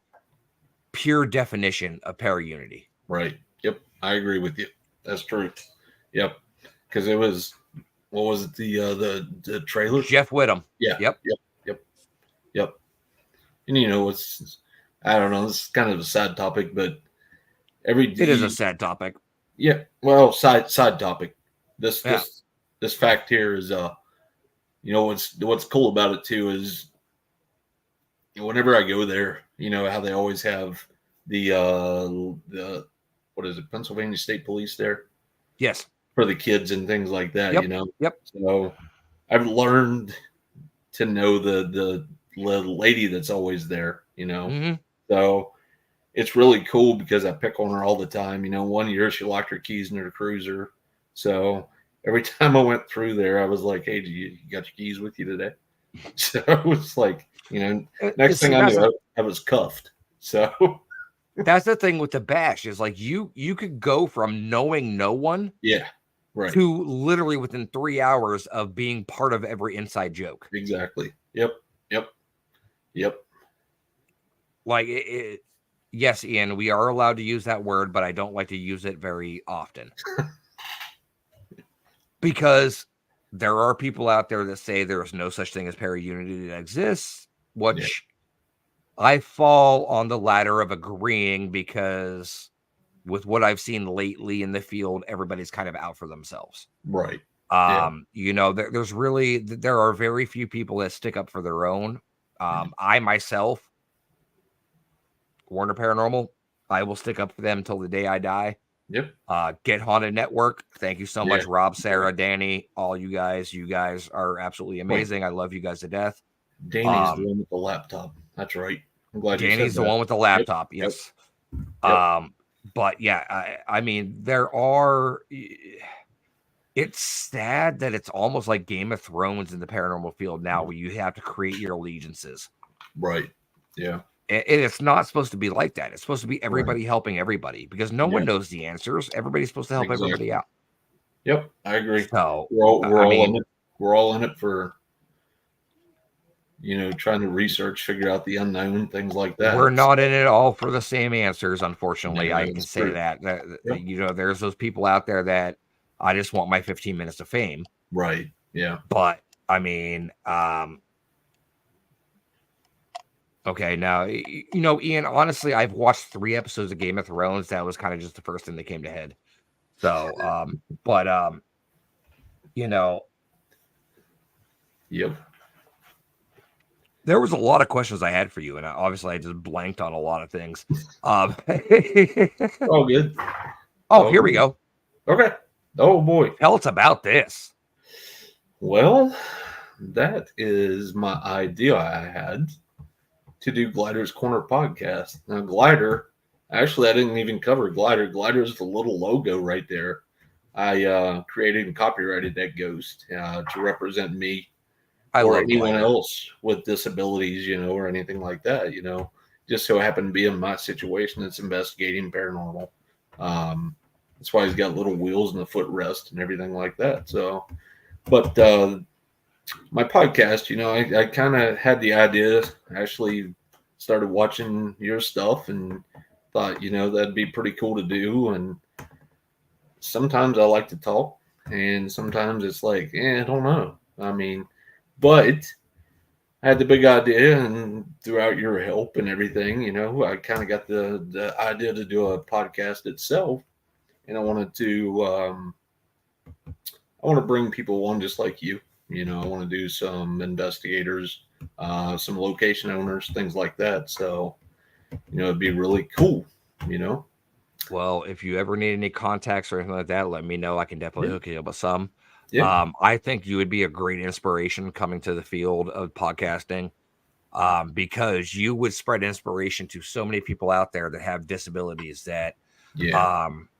pure definition of para-unity. right. Yep, I agree with you. That's true. Yep, because it was what was it the trailer? Jeff Whittam. Yeah, Yep. yep, yep, yep. And you know, it's I don't know. This is kind of a sad topic, but every It is a sad topic. yeah, well, side topic. This Yeah. this this fact here is you know what's cool about it too is whenever I go there, you know how they always have the what is it, Pennsylvania State Police there Yes. for the kids and things like that, you Yep. know. Yep. So I've learned to know the lady that's always there, you know. Hmm. So it's really cool because I pick on her all the time. You know, one year she locked her keys in her cruiser. So every time I went through there, I was like, hey, you got your keys with you today? So it was like, you know, next See, thing I knew, I was cuffed. So that's the thing with the bash is like you could go from knowing no one yeah, right. to literally within 3 hours of being part of every inside joke. Exactly. Yep. Yep. Yep. Like yes, Ian, we are allowed to use that word, but I don't like to use it very often because there are people out there that say there is no such thing as para-unity that exists, Yeah. which I fall on the ladder of agreeing because with what I've seen lately in the field, everybody's kind of out for themselves. Right. Yeah. You know, there are very few people that stick up for their own. I myself, Warner Paranormal, I will stick up for them until the day I die. Yep. Get Haunted Network. Thank you so Yeah. much, Rob, Sarah, Danny, all you guys. You guys are absolutely amazing. I love you guys to death. Danny's the one with the laptop. That's right. I'm glad you said Danny's the that. one with the Yep. laptop. Yep. Yes. Yep. But yeah, I mean, there are. It's sad that it's almost like Game of Thrones in the paranormal field now, where you have to create your allegiances. Right. Yeah. And it's not supposed to be like that. It's supposed to be everybody Right. helping everybody because no one Yeah. knows the answers. Everybody's supposed to help everybody Exactly. out. Yep. I agree. So, We're I all in mean, it. We're all in it for you know trying to research, figure out the unknown, things like we're that. So, not in it all for the same answers, unfortunately. yeah, I can it's say true. that. Yep. You know, there's those people out there that I just want my 15 minutes of fame. Right. Yeah. But I mean, okay, now you know, Ian. Honestly, I've watched 3 episodes of Game of Thrones. That was kind of just the first thing that came to head. So, but you know, Yep. there was a lot of questions I had for you, and obviously I just blanked on a lot of things. All good. Oh, here we go. Okay. Oh boy. Tell us about this. Well, that is my idea I had to do Glider's Corner podcast. Now, Glider, actually, I didn't even cover Glider. Glider is the little logo right there. I created and copyrighted that ghost to represent me I or love anyone Glider. else with disabilities, you know, or anything like that, you know. Just so happened to be in my situation that's investigating paranormal. That's why he's got little wheels and a footrest and everything like that. So, but My podcast, I kind of had the idea. Actually, started watching your stuff and thought, that'd be pretty cool to do. And sometimes I like to talk, and sometimes it's like, I don't know. I mean, but I had the big idea, and throughout your help and everything, I kind of got the idea to do a podcast itself, and I want to bring people on just like you. I want to do some investigators, some location owners, things like that. So, it'd be really cool. You know, Well, if you ever need any contacts or anything like that, let me know. I can definitely yeah, hook you up with some. yeah, I think you would be a great inspiration coming to the field of podcasting, because you would spread inspiration to so many people out there that have disabilities that yeah. um,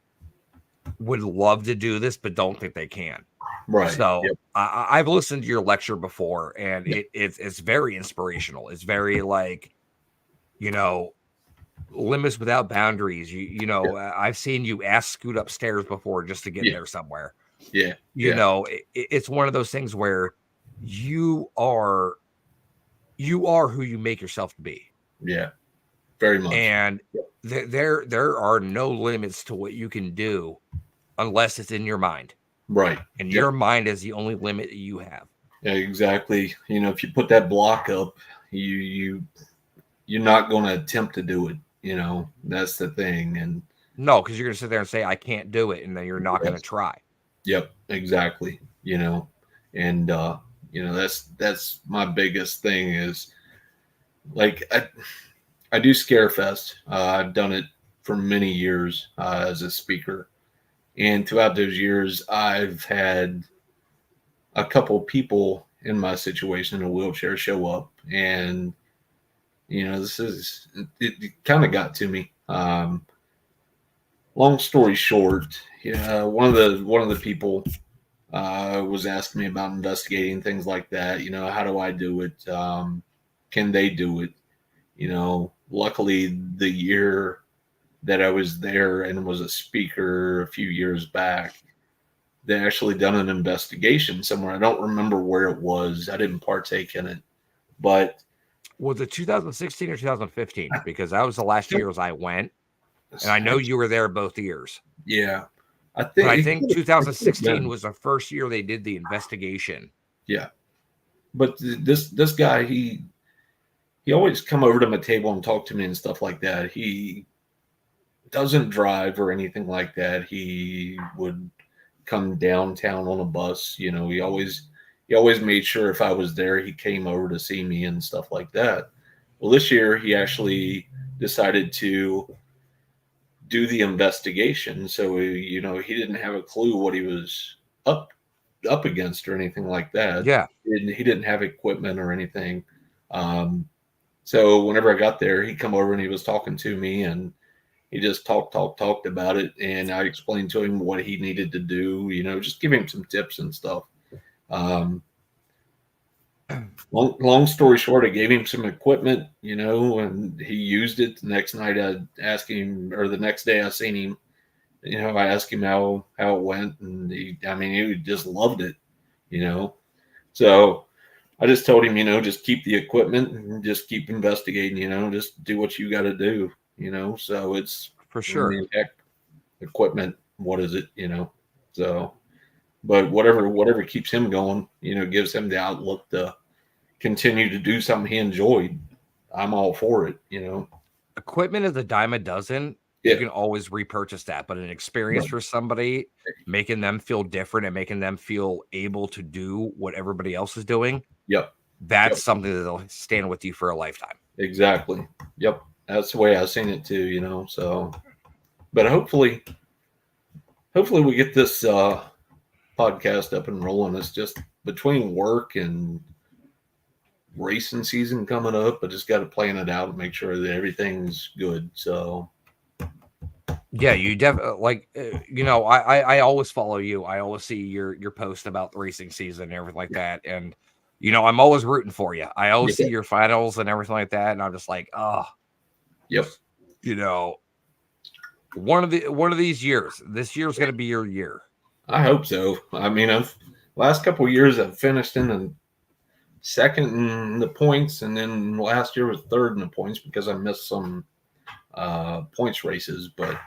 would love to do this but don't think they can. Right. So Yep. I've listened to your lecture before, and Yep. it's very inspirational. It's very like, you know, limits without boundaries. Yeah. I've seen you ask scoot upstairs before just to get Yeah. there somewhere. Yeah. Yeah. It's one of those things where you are you are who you make yourself to be, Yeah. Very much. and Yep. there are no limits to what you can do unless it's in your mind, Right. and Yep. your mind is the only limit that you have. Yeah, exactly. If you put that block up, you're not going to attempt to do it. That's the thing. And No, because you're gonna sit there and say I can't do it, and then you're not gonna yes, try. yep, exactly. And that's my biggest thing is like I do Scarefest. I've done it for many years as a speaker, and throughout those years, I've had a couple people in my situation in a wheelchair show up, and this is it kind of got to me. Long story short, yeah, one of the people was asking me about investigating things like that. How do I do it? Can they do it? Luckily, the year that I was there and was a speaker a few years back, they actually done an investigation somewhere. I don't remember where it was. I didn't partake in it, but Was it 2016 or 2015? Because that was the last I years I went, and I know you were there both years. yeah, I But think I it think could have 2016 been. was the first year they did the investigation. Yeah, but this guy, he always come over to my table and talk to me and stuff like that. He doesn't drive or anything like that. He would come downtown on a bus. He always made sure if I was there, he came over to see me and stuff like that. Well, this year he actually decided to do the investigation. So he didn't have a clue what he was up against or anything like that. Yeah. He didn't have equipment or anything. Um, so whenever I got there, he come over and he was talking to me, and he just talked about it, and I explained to him what he needed to do. Just give him some tips and stuff. Um, long story short, I gave him some equipment, and he used it. The next night, I asked him, or the next day, I seen him. I asked him how it went, and he just loved it. You know, so I just told him, just keep the equipment and just keep investigating. Just do what you got to do. So it's, For I sure. mean, heck, equipment. What is it? So, but whatever keeps him going, gives him the outlook to continue to do something he enjoyed. I'm all for it. Equipment is a dime a dozen. You Yeah. can always repurchase that, but an experience Right. for somebody, making them feel different and making them feel able to do what everybody else is doing, Yep. that's Yep. something that'll stand with you for a lifetime. Exactly. Yep. That's the way I've seen it too. So, but hopefully we get this podcast up and rolling. It's just between work and racing season coming up. I just got to plan it out and make sure that everything's good. So, Yeah, you definitely I always follow you. I always see your post about the racing season and everything like that. And I'm always rooting for you. I always see yeah. your finals and everything like that. And I'm just like, oh, Yep. you know, one of these years, this year's gonna be your year. I hope so. I mean, last couple of years I've finished in the second in the points, and then last year was third in the points because I missed some points races. But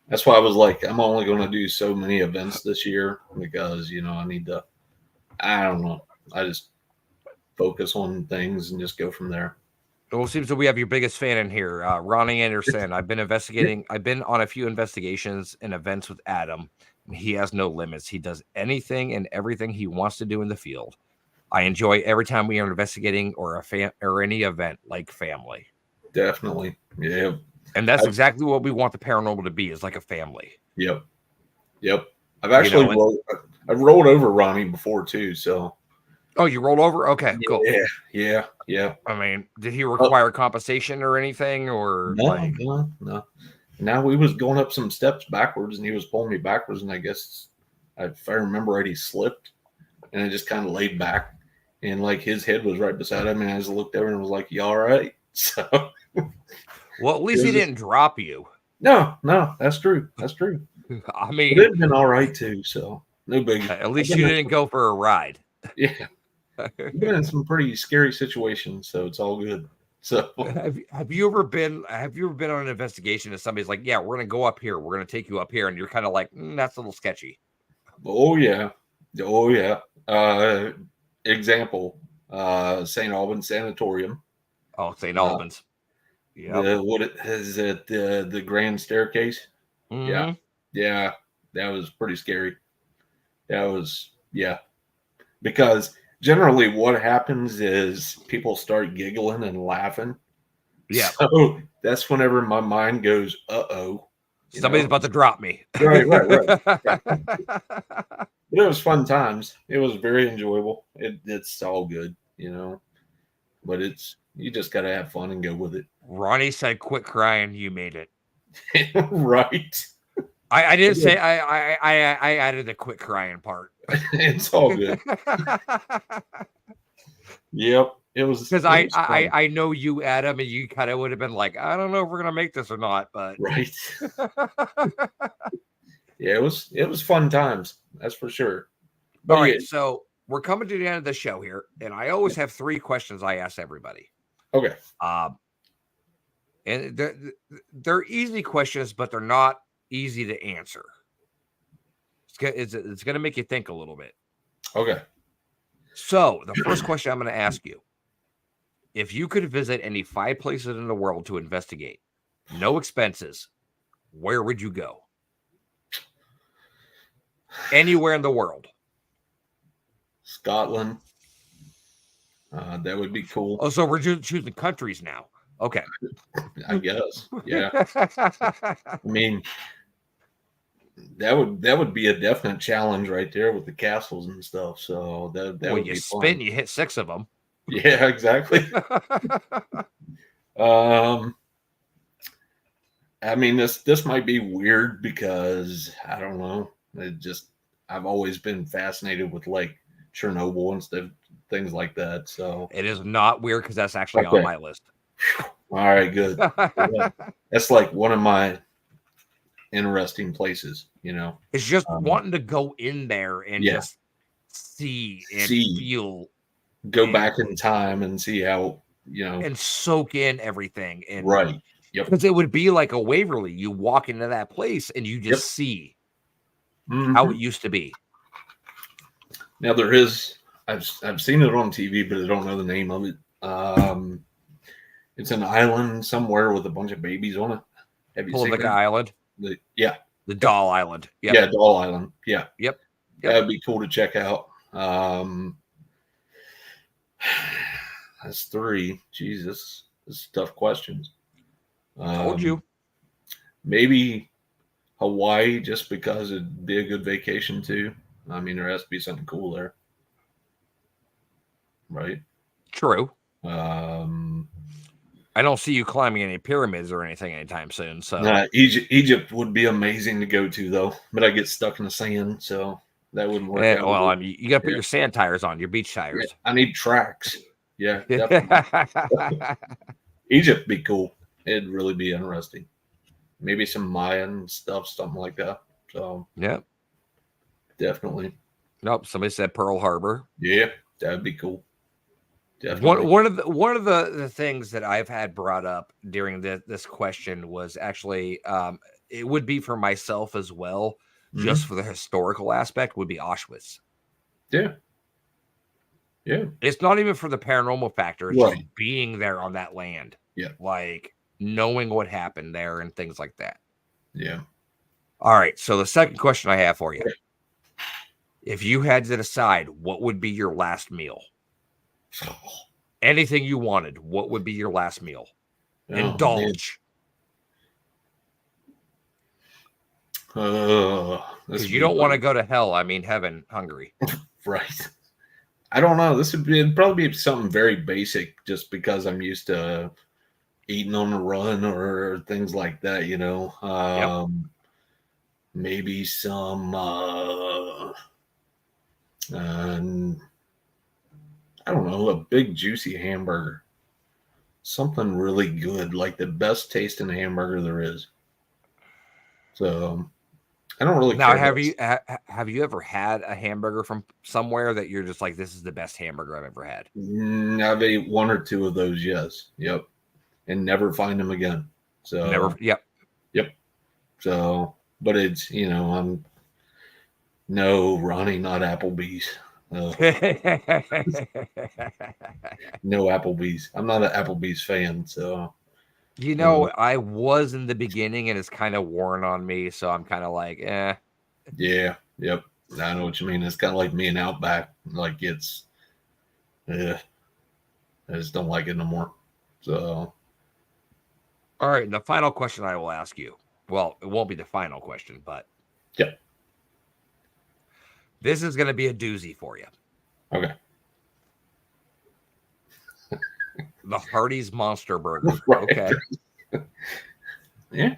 that's why I was like, I'm only going to do so many events this year because I need to. I don't know. I just focus on things and just go from there. Well, it seems that we have your biggest fan in here, Ronnie Anderson. I've been investigating. I've been on a few investigations and events with Adam. And he has no limits. He does anything and everything he wants to do in the field. I enjoy every time we are investigating or any event like family. Definitely, yeah. And that's exactly what we want the paranormal to be, is like a family. Yep. I've actually I've rolled over Ronnie before too. So. Oh, you rolled over? Okay, cool. Yeah. I mean, did he require compensation or anything, or no? Now we was going up some steps backwards, and he was pulling me backwards, and I guess if I remember right, he slipped, and I just kind of laid back, and like his head was right beside him, and I just looked over and was like, "You all right?" So. Well, at least he didn't drop you. No, that's true. I mean, it had been all right too. So no big. At least you didn't go for a ride. Yeah. You've been in some pretty scary situations, so it's all good. So have you ever been on an investigation and somebody's like, yeah, we're gonna go up here, we're gonna take you up here, and you're kind of like, that's a little sketchy? Oh yeah. Example, St. Albans Sanatorium. Oh, St. Albans. What is it, the grand staircase? Mm-hmm. Yeah, that was pretty scary. That was, because generally what happens is people start giggling and laughing. Yeah. So that's whenever my mind goes, uh-oh. Somebody's about to drop me. Right. But it was fun times. It was very enjoyable. It's all good, but you just got to have fun and go with it. Ronnie said, quit crying. You made it. Right. I didn't say, I added the quit crying part. It's all good. Yep. It was because I know you, Adam, and you kind of would have been like, I don't know if we're gonna make this or not, but right. Yeah, it was fun times, that's for sure. But all right, so we're coming to the end of the show here, and I always have 3 questions I ask everybody. Okay. And they're easy questions, but they're not easy to answer. It's going to make you think a little bit. Okay. So the first question I'm going to ask you: if you could visit any 5 places in the world to investigate, no expenses, where would you go? Anywhere in the world. Scotland. That would be cool. Oh, so we're choosing countries now. Okay. I guess. Yeah. I mean, that would be a definite challenge right there with the castles and stuff. So that when would you be spin, fun. You hit 6 of them. Yeah, exactly. I mean, this might be weird because I don't know. I've always been fascinated with like Chernobyl and stuff, things like that. So it is not weird because that's actually on my list. All right, good. Yeah. That's like one of my interesting places, It's just wanting to go in there and just see and feel, go back in time and see how, and soak in everything. And right. Yep. Because it would be like a Waverly. You walk into that place and you just see how it used to be. Now there is, I've seen it on TV, but I don't know the name of it. It's an island somewhere with a bunch of babies on it. Have you seen it? Island? The Doll Island. Yep. Yeah, Doll Island. Yeah. Yep. That'd be cool to check out. That's 3. Jesus, this is tough questions. Told you. Maybe Hawaii, just because it'd be a good vacation too. I mean, there has to be something cool there, right? True. I don't see you climbing any pyramids or anything anytime soon. So Egypt would be amazing to go to, though. But I get stuck in the sand, so that wouldn't work out. Well, I mean, you got to put your sand tires on, your beach tires. Yeah, I need tracks. Yeah, definitely. Egypt would be cool. It'd really be interesting. Maybe some Mayan stuff, something like that. So yeah, definitely. Nope. Somebody said Pearl Harbor. Yeah, that'd be cool. definitely. One of the things that I've had brought up during this question was actually it would be for myself as well, just Mhm. for the historical aspect, would be Auschwitz. Yeah. Yeah. It's not even for the paranormal factor, it's just Right. being there on that land, Yeah. like knowing what happened there and things like that. Yeah. All right, so the second question I have for you. Okay. If you had to decide what would be your last meal, anything you wanted, what would be your last meal? Oh man. Indulge. This Because would you be don't want to go to hell, I mean heaven, hungry. right. I don't know. It'd probably be something very basic, just because I'm used to eating on the run or things like that. Yep. Maybe some. Um, I don't know, a big juicy hamburger, something really good, like the best tasting hamburger there is. So I don't really Now, care about. have you ever had a hamburger from somewhere that you're just like, this is the best hamburger I've ever had? I've ate one or two of those, yes, yep, and never find them again. Never. So Yep. yep. So, but it's I'm no Ronnie, not Applebee's. Uh, no Applebee's. I'm not an Applebee's fan. So I was in the beginning, and it's kind of worn on me, so I'm kind of like, eh. yeah, yep. I know what you mean. It's kind of like me and Outback. Like yeah, I just don't like it no more. So All right, and the final question I will ask you. Well, it won't be the final question, but yeah, this is going to be a doozy for you. okay. The Hardee's Monster Burger. Right. Okay. Yeah.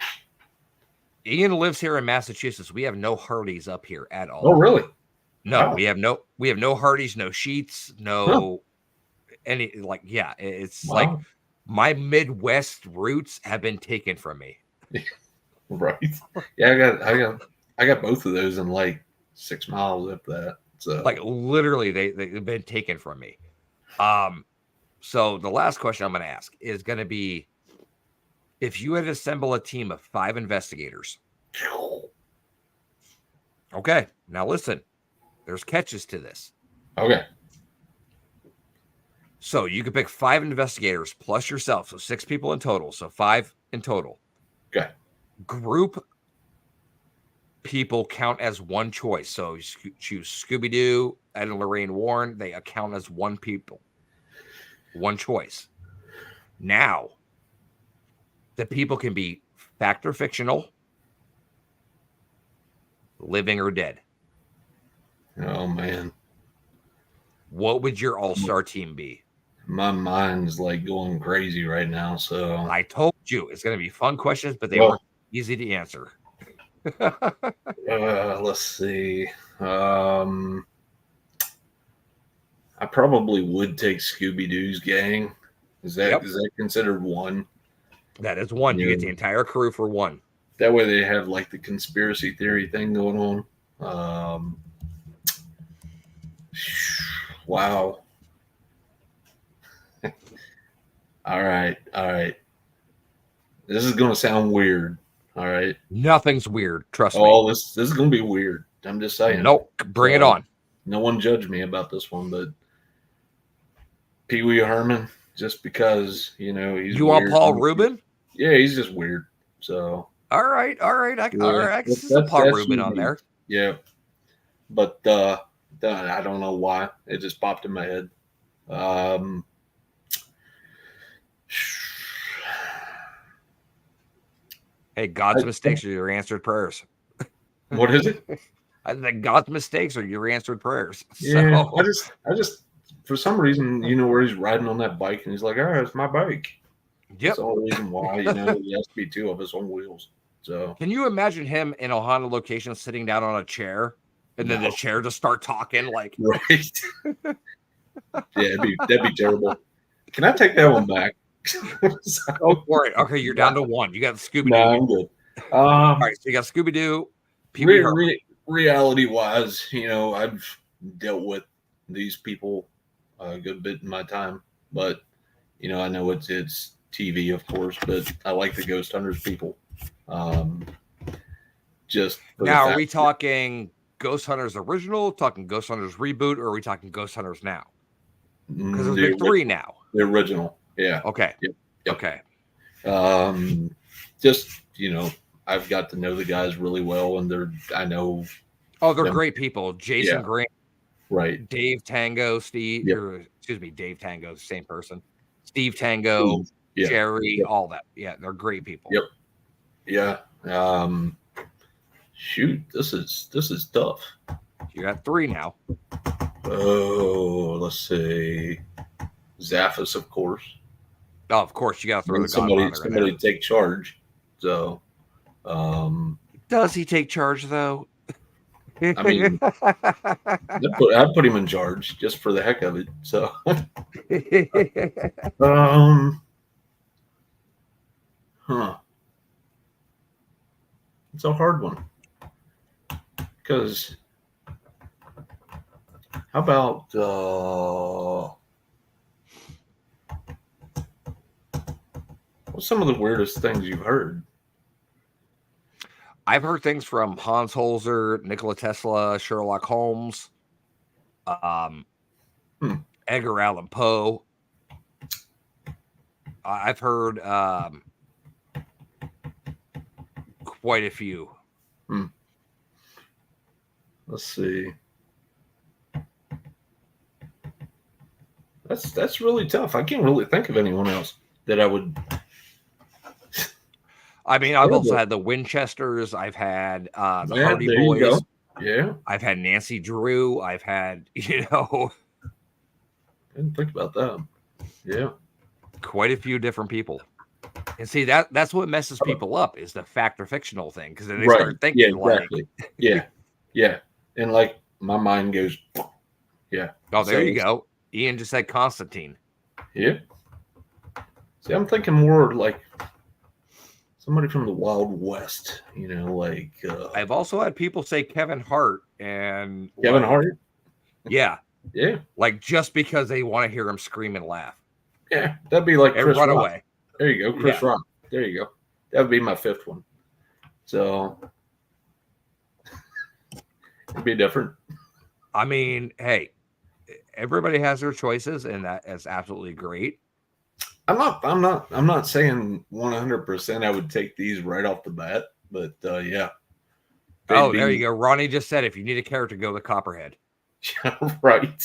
Ian lives here in Massachusetts. We have no Hardee's up here at Oh, all. really? No, Wow. we have no Hardee's, no Sheets, Huh. no any like yeah, it's like Wow. my Midwest roots have been taken from me. Right. Yeah, I got both of those in like 6 miles up that. So Like literally they've been taken from me. So the last question I'm going to ask is going to be, if you had to assemble a team of 5 investigators. Okay, now listen, there's catches to this. okay. So you could pick 5 investigators plus yourself, so 6 people in total, so 5 in total. Okay. Group people count as one choice. So you choose Scooby-Doo, Ed and Lorraine Warren, they account as one choice. Now, the people can be fact or fictional, living or dead. Oh man. What would your all-star team be? My mind's like going crazy right now. So I told you it's going to be fun questions, but they weren't easy to answer. let's see. I probably would take Scooby Doo's gang. Is Yep. that considered one? That is one. Yeah. You get the entire crew for one. That way they have like the conspiracy theory thing going on. Wow. All right. All right. This is going to sound weird. All right. Nothing's weird. Trust me. Oh, this is going to be weird. I'm just saying. Nope. Bring it on. No one judge me about this one, but Pee Wee Herman, just because, he's You weird. want Paul Rubin? Yeah, he's just weird. So. All right. I can see some That's Paul Rubin on unique. there. Yeah. But I don't know why. It just popped in my head. Hey, God's mistakes are your answered prayers. What is it? I think God's mistakes are your answered prayers. Yeah, So. I just for some reason, where he's riding on that bike and he's like, "All right, it's my bike." Yep. That's the only reason why, there has to be 2 of us on wheels. So Can you imagine him in a haunted location sitting down on a chair and then the chair just start talking like right? Yeah, that'd be terrible. Can I take that one back? Go for it. Okay, you're down to 1. You got Scooby-Doo. No, I'm good. All right, so you got Scooby-Doo. Reality wise, I've dealt with these people a good bit in my time. but I know it's TV, of course, but I like the Ghost Hunters people. Um, just for the Now, are fact we talking Ghost Hunters original, talking Ghost Hunters reboot, or are we talking Ghost Hunters now? Because there's been 3 now. The original, yeah. Okay. Yep. Yep. Okay. Just I've got to know the guys really well, and I know. Oh, they're them. great people. Jason Yeah. Grant, Right. Dave Tango, Steve, Yep. or excuse me, Dave Tango, same person. Steve Tango, Yeah. Jerry, Yep. all that. Yeah, they're great people. Yep. Yeah. Shoot, this is tough. You got 3 now. Oh, let's see. Zaphis, of course. Oh, of course, you got to throw the somebody Godfather in there. take charge. So, does he take charge though? I mean, I'd put him in charge just for the heck of it. So, it's a hard one because how about what's some of the weirdest things you've heard? I've heard things from Hans Holzer, Nikola Tesla, Sherlock Holmes, Edgar Allan Poe. I've heard quite a few. Let's see. That's really tough. I can't really think of anyone else that I would. I mean, I've also had the Winchesters. I've had the Hardy Boys. Yeah. I've had Nancy Drew. I've had, I didn't think about that. Yeah. Quite a few different people. And see, that's what messes people up is the fact or fictional thing. Because then they start thinking exactly. Yeah. And like my mind goes, yeah. Oh, there you go. Ian just said Constantine. Yeah. See, I'm thinking more like somebody from the Wild West, like. I've also had people say Kevin Hart and Kevin Hart. Yeah. Yeah. Like just because they want to hear him scream and laugh. Yeah, that'd be like Chris run Rock. Away. There you go, Chris Rock. There you go. That would be my 5th one. So it'd be different. I mean, hey, everybody has their choices, and that is absolutely great. I'm not saying 100% I would take these right off the bat, but yeah. Oh, there you go. Ronnie just said if you need a character, go with Copperhead. Yeah, right.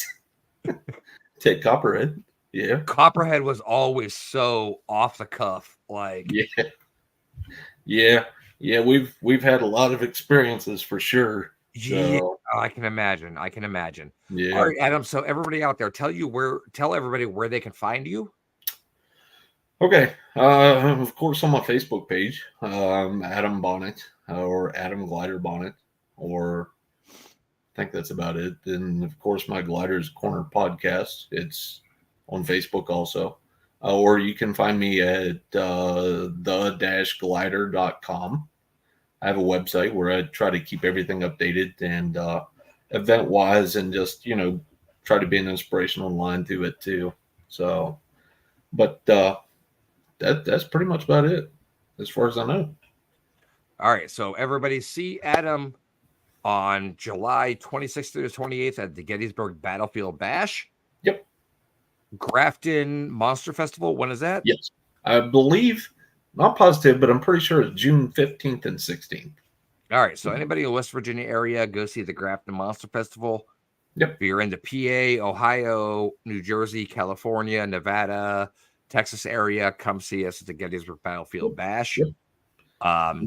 Take Copperhead. Yeah. Copperhead was always so off the cuff. Like Yeah. We've had a lot of experiences for sure. Yeah, I can imagine. Yeah. All right, Adam. So everybody out there, tell everybody where they can find you. Okay. Of course, on my Facebook page, Adam Bonnet or Adam Glider Bonnet, or I think that's about it. And of course, my Gliders Corner podcast. It's on Facebook also. Or you can find me at the-glider.com. I have a website where I try to keep everything updated and event-wise and just, try to be an inspirational line to it too. So, but that's pretty much about it as far as I know. All right. So everybody see Adam on July 26th through the 28th at the Gettysburg Battlefield Bash. Yep. Grafton Monster Festival. When is that? Yes. I believe, not positive, but I'm pretty sure it's June 15th and 16th. All right. So anybody in the West Virginia area, go see the Grafton Monster Festival. Yep. If you're in the PA, Ohio, New Jersey, California, Nevada, Texas area, come see us at the Gettysburg Battlefield Bash. Yep.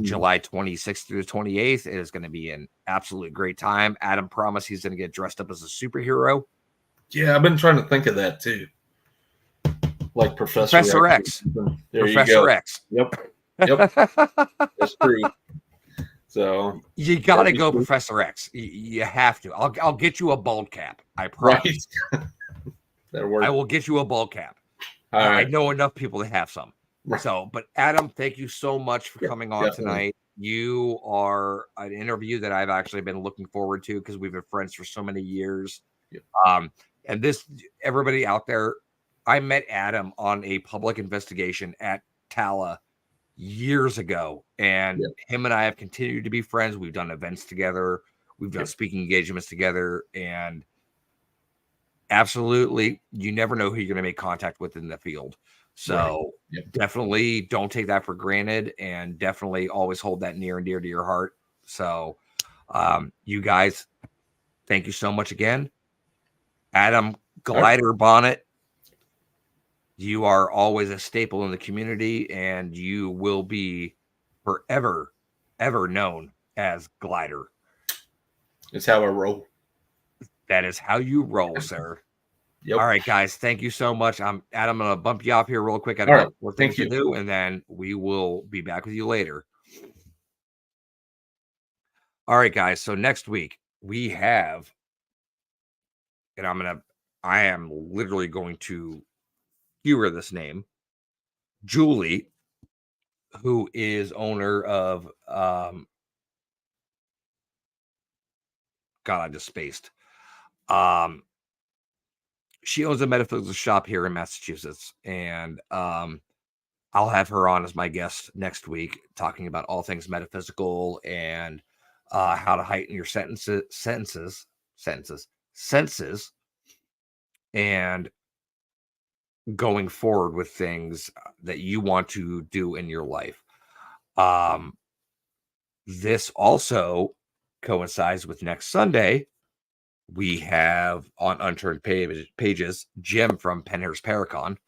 July 26th through the 28th. It is going to be an absolute great time. Adam promised he's going to get dressed up as a superhero. Yeah, I've been trying to think of that too. Like Professor X. There Professor you go. X. Yep. That's true. So you got to go Professor X. You have to. I'll get you a bald cap. I promise. Right. That'll work. I will get you a bald cap. All right. I know enough people to have some. Right. So, but Adam, thank you so much for coming on tonight. You are an interview that I've actually been looking forward to because we've been friends for so many years. Yep. And this, everybody out there, I met Adam on a public investigation at Tala years ago, and Yeah. him and I have continued to be friends. We've done events together, we've done Yep. speaking engagements together, and absolutely, you never know who you're going to make contact with in the field. Right. So Yep. definitely don't take that for granted, and definitely always hold that near and dear to your heart. So, you guys, thank you so much again. Adam All right. Glider Bonnet, you are always a staple in the community, and you will be forever, ever known as Glider. It's how I roll. That is how you roll, sir. All Yep. right, guys. Thank you so much. I'm Adam. I'm gonna bump you off here real quick. Got a All right. couple more things Thank to you. do, and then we will be back with you later. All right, guys. So next week we have, and I am literally going to hear this name, Julie, who is owner of God, I just spaced. She owns a metaphysical shop here in Massachusetts, and I'll have her on as my guest next week, talking about all things metaphysical and how to heighten your senses, and going forward with things that you want to do in your life. Um, this also coincides with next Sunday. We have on Unturned Pages Jim from Penhurst Paracon,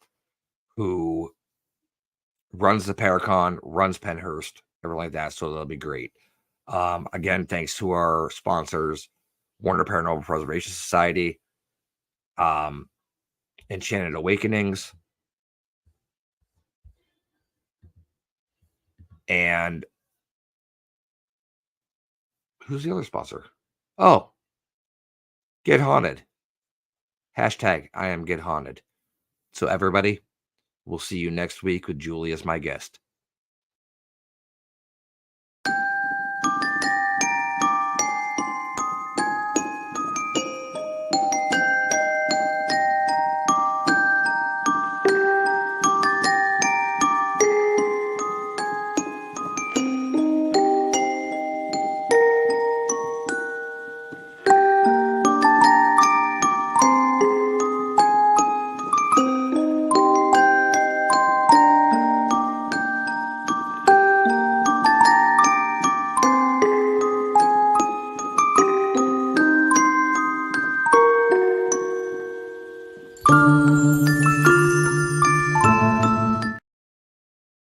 who runs the Paracon, runs Penhurst, everything like that. So that'll be great. Again, thanks to our sponsors, Warner Paranormal Preservation Society, um, Enchanted Awakenings, and who's the other sponsor? Oh, Get Haunted. Hashtag I am Get Haunted. So everybody, we'll see you next week with Julie as my guest.